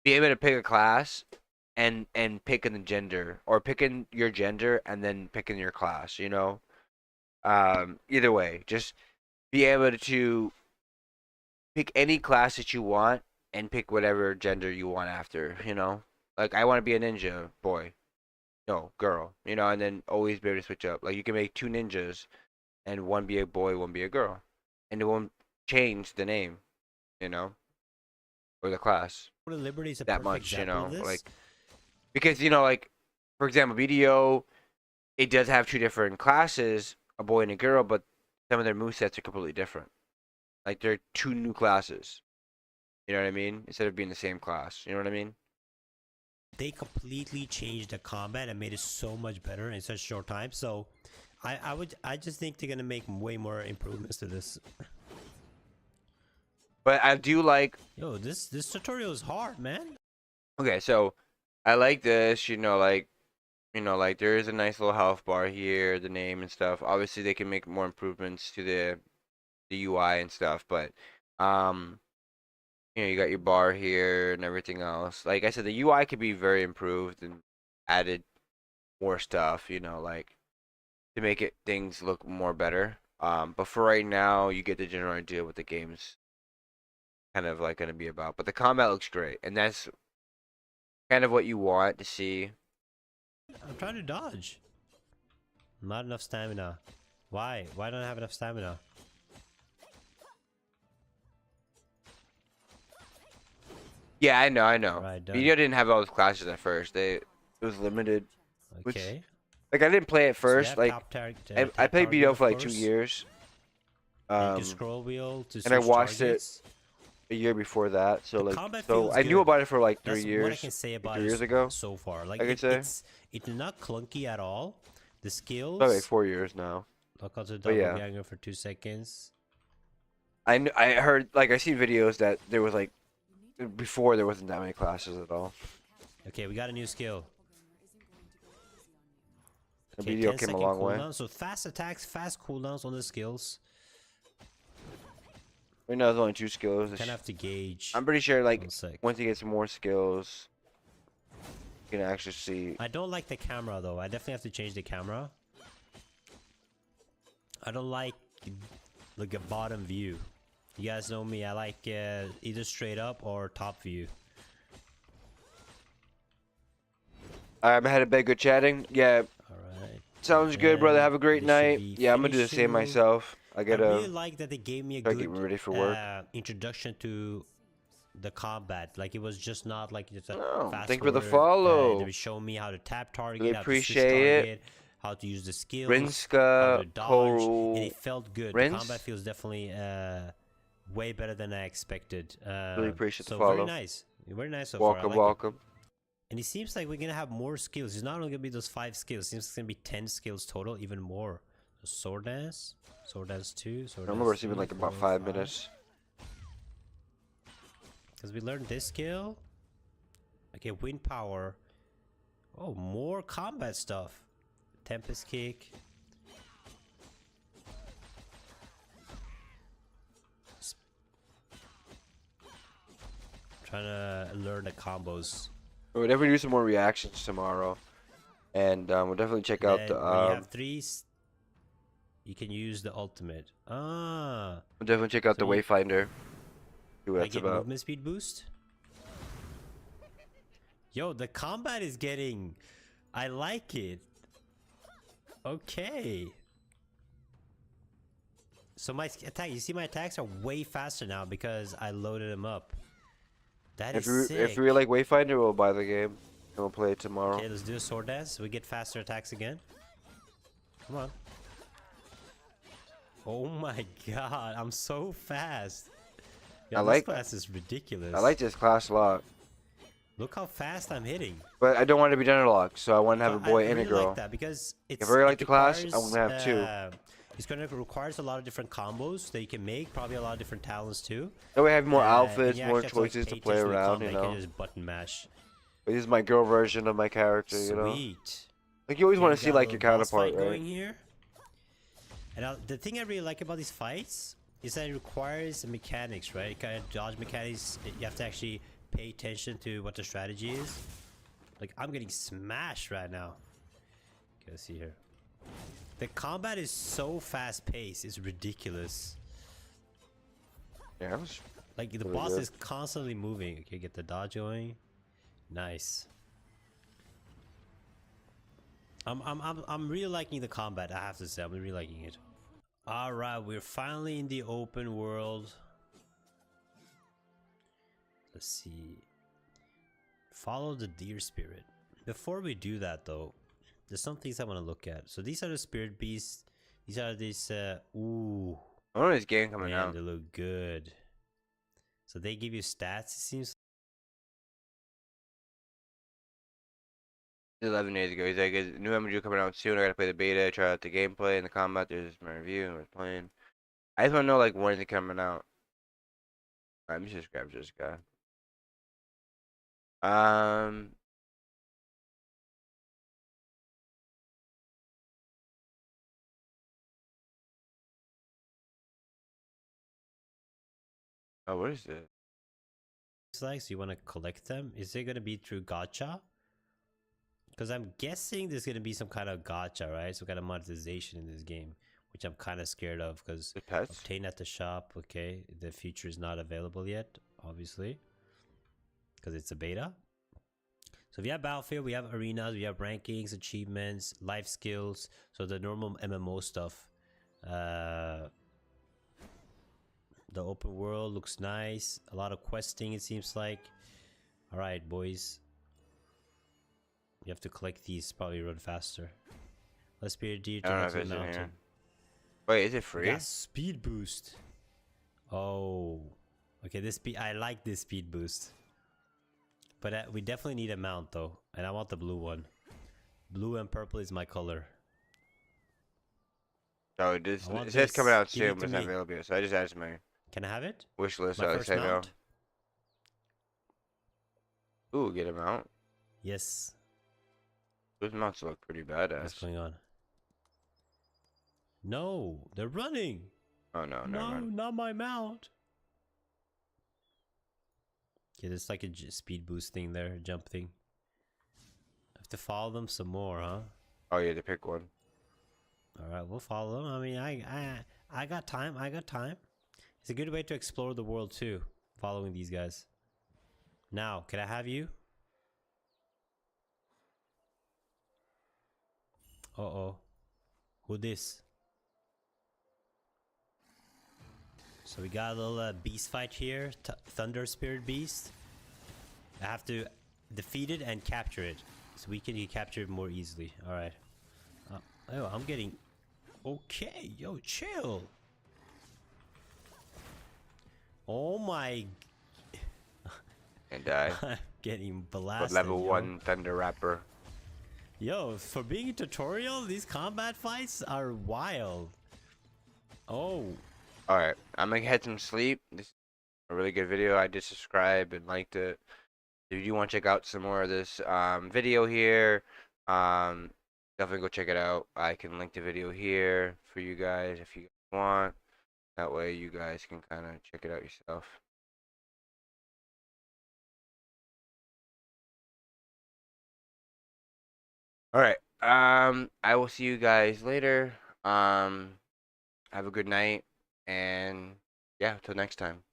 be able to pick a class and picking the gender or picking your gender and then picking your class, you know? Either way, just be able to pick any class that you want and pick whatever gender you want after, you know? Like I want to be a ninja boy. No, girl, you know, and then always be able to switch up. Like you can make two ninjas and one be a boy, one be a girl. And it won't change the name, you know? Or the class. Liberty is a that perfect much, you example know, of this. like because you know, like for example, BDO, it does have two different classes, a boy and a girl, but some of their movesets are completely different. Like they're two new classes. You know what I mean? Instead of being the same class. You know what I mean? They completely changed the combat and made it so much better in such a short time. So I just think they're gonna make way more improvements to this. But I do like Yo, this tutorial is hard, man. okay, so I like this, you know, like there is a nice little health bar here, the name and stuff. Obviously they can make more improvements to the UI and stuff, but you know, you got your bar here and everything else. Like I said, the UI could be very improved and added more stuff, you know, like to make it things look more better. But for right now, you get the general idea what the game's kind of like gonna be about. But the combat looks great, and that's kind of what you want to see. I'm trying to dodge. Not enough stamina. Why? Why don't I have enough stamina? Yeah, I know. Right, done. Video didn't have all those classes at first. It was limited. Which, Okay. like I didn't play it So you first. have like top I played target, BDO of for like 2 course. years. And you can Um, scroll wheel to switch and I watched targets. it a year before that, so The like, combat so feels I knew good. about it for like 3 That's what I can years, say like about 3 it years ago. so far. Like I could say it's not clunky at all. The probably like skills. 4 years now. Look out to But double yeah, ganger for 2 seconds. I heard like I seen videos that there was like before there wasn't that many classes at all. Okay, we got a new skill. The Okay, video 10 came a second long way. cooldown. So fast attacks, fast cooldowns on the skills. Right now there's only 2 skills. Kind of have to gauge. I'm pretty sure like 1 sec. once you get some more skills, you can actually see. I don't like the camera though. I definitely have to change the camera. I don't like a bottom view. You guys know me. I like either straight up or top view. I had a bed. Good chatting. Yeah. All right. Sounds good, brother. Have a great This should night. be Yeah, I'm gonna do the same finishing. myself. I I gotta really like that they gave me a try good to get ready for work. introduction to the combat. Like it was just not like just a Oh, fast thank you for the forward, follow. they were showing me how to tap target, Really how to switch appreciate it. target, how to use the skills, how Rinska, to dodge, Koru, and it felt good. Rinse. The combat feels definitely way better than I expected. Really appreciate the so follow. very nice so Welcome, far. I like it. welcome. And it seems like we're gonna have more skills. It's not only gonna be those 5 skills. It seems it's gonna be 10 skills total, even more. So sword dance 2, sword I remember dance receiving 3, like about 4, 5 minutes. Because we learned this skill. Okay, wind power. Oh, more combat stuff. Tempest kick. Trying to learn the combos. We'll definitely do some more reactions tomorrow, and we'll definitely check out Then the. when you have 3, you can use the ultimate. Ah. We'll definitely check out So the you- Wayfinder. See what I that's get about. movement speed boost. Yo, the combat is getting. I like it. Okay. So my attack, you see my attacks are way faster now because I loaded them up. That If is you sick. if you like Wayfinder, we'll buy the game and we'll play it tomorrow. Okay, let's do a sword dance. We get faster attacks again. Come on. Oh my god, I'm so fast. Yeah, I this like class is ridiculous. I like this class a lot, Look how fast I'm hitting. but I don't want it to be gender locked, so I want to have a boy I and a really girl. like that because it's. If I really it like the class, I'm requires, gonna have 2. It's gonna requires a lot of different combos that you can make. Probably a lot of different talents too. That way I have more And outfits, you more actually have choices to pay play attention the around, combat. you You know. can just button mash. This is my girl version of my character, you know. Sweet. Like you always Okay, want we to see got a like your little boss counterpart, fight right? going here. And the thing I really like about these fights is that it requires mechanics, right? Kind of dodge mechanics. You have to actually pay attention to what the strategy is. Like I'm getting smashed right now. Okay, let's see here. The combat is so fast paced, it's ridiculous. Yeah, that was Like the really boss good. is constantly moving. Okay, get the dodge going. Nice. I'm really liking the combat, I have to say. I'm really liking it. Alright, we're finally in the open world. Let's see. Follow the deer spirit. Before we do that though, there's some things I want to look at. So these are the spirit beasts. These are these ooh. I know this game coming Man, out. they look good. So they give you stats, it seems. 11 days ago. He's like, new MMO coming out soon. I gotta play the beta, try out the gameplay and the combat. There's my review and we're playing. I just wanna know like when is it coming out. Alright, let me just grab this guy. Oh, what is this? Like, so you want to collect them? Is it going to be through gacha? Because I'm guessing there's going to be some kind of gacha, right? Some kind of monetization in this game, which I'm kind of scared of because The pets? obtain at the shop. Okay, the feature is not available yet, obviously, because it's a beta. So we have Battlefield, we have arenas, we have rankings, achievements, life skills. So the normal MMO stuff. The open world looks nice. A lot of questing, it seems like. Alright, boys. You have to collect these, probably run faster. Let's be a deer to I don't know get if to the it's in mountain. here. Wait, is it We free? got speed boost. Oh, okay. This speed, I like this speed boost. But we definitely need a mount though, and I want the blue one. Blue and purple is my color. So I want it says coming this. out Give it soon, to but it's not me. available yet. So I just added to my Can I have it? wish list. My So I first say no. mount? Ooh, get a mount. Yes. Those mounts look pretty What's badass. going on? No, they're running. Oh no, never No, mind. not my mount. Okay, there's like a speed boost thing there, jump thing. I have to follow them some more, huh? Oh yeah, to pick one. All right, we'll follow them. I mean, I got time. I got time. It's a good way to explore the world too, following these guys. Now, can I have you? Uh-oh. Who this? So we got a little beast fight here. Thunder Spirit Beast. I have to defeat it and capture it. So we can capture it more easily. Alright. Oh, I'm getting... Okay, yo, chill. Oh my... And die. I'm getting But blasted, level yo. 1 Thunder Rapper. Yo, for being a tutorial, these combat fights are wild. Oh. Alright, I'm gonna get some sleep. This is a really good video. I did subscribe and liked it. If you want to check out some more of this video here, definitely go check it out. I can link the video here for you guys if you want. That way you guys can kind of check it out yourself. Alright, I will see you guys later. Have a good night, and yeah, till next time.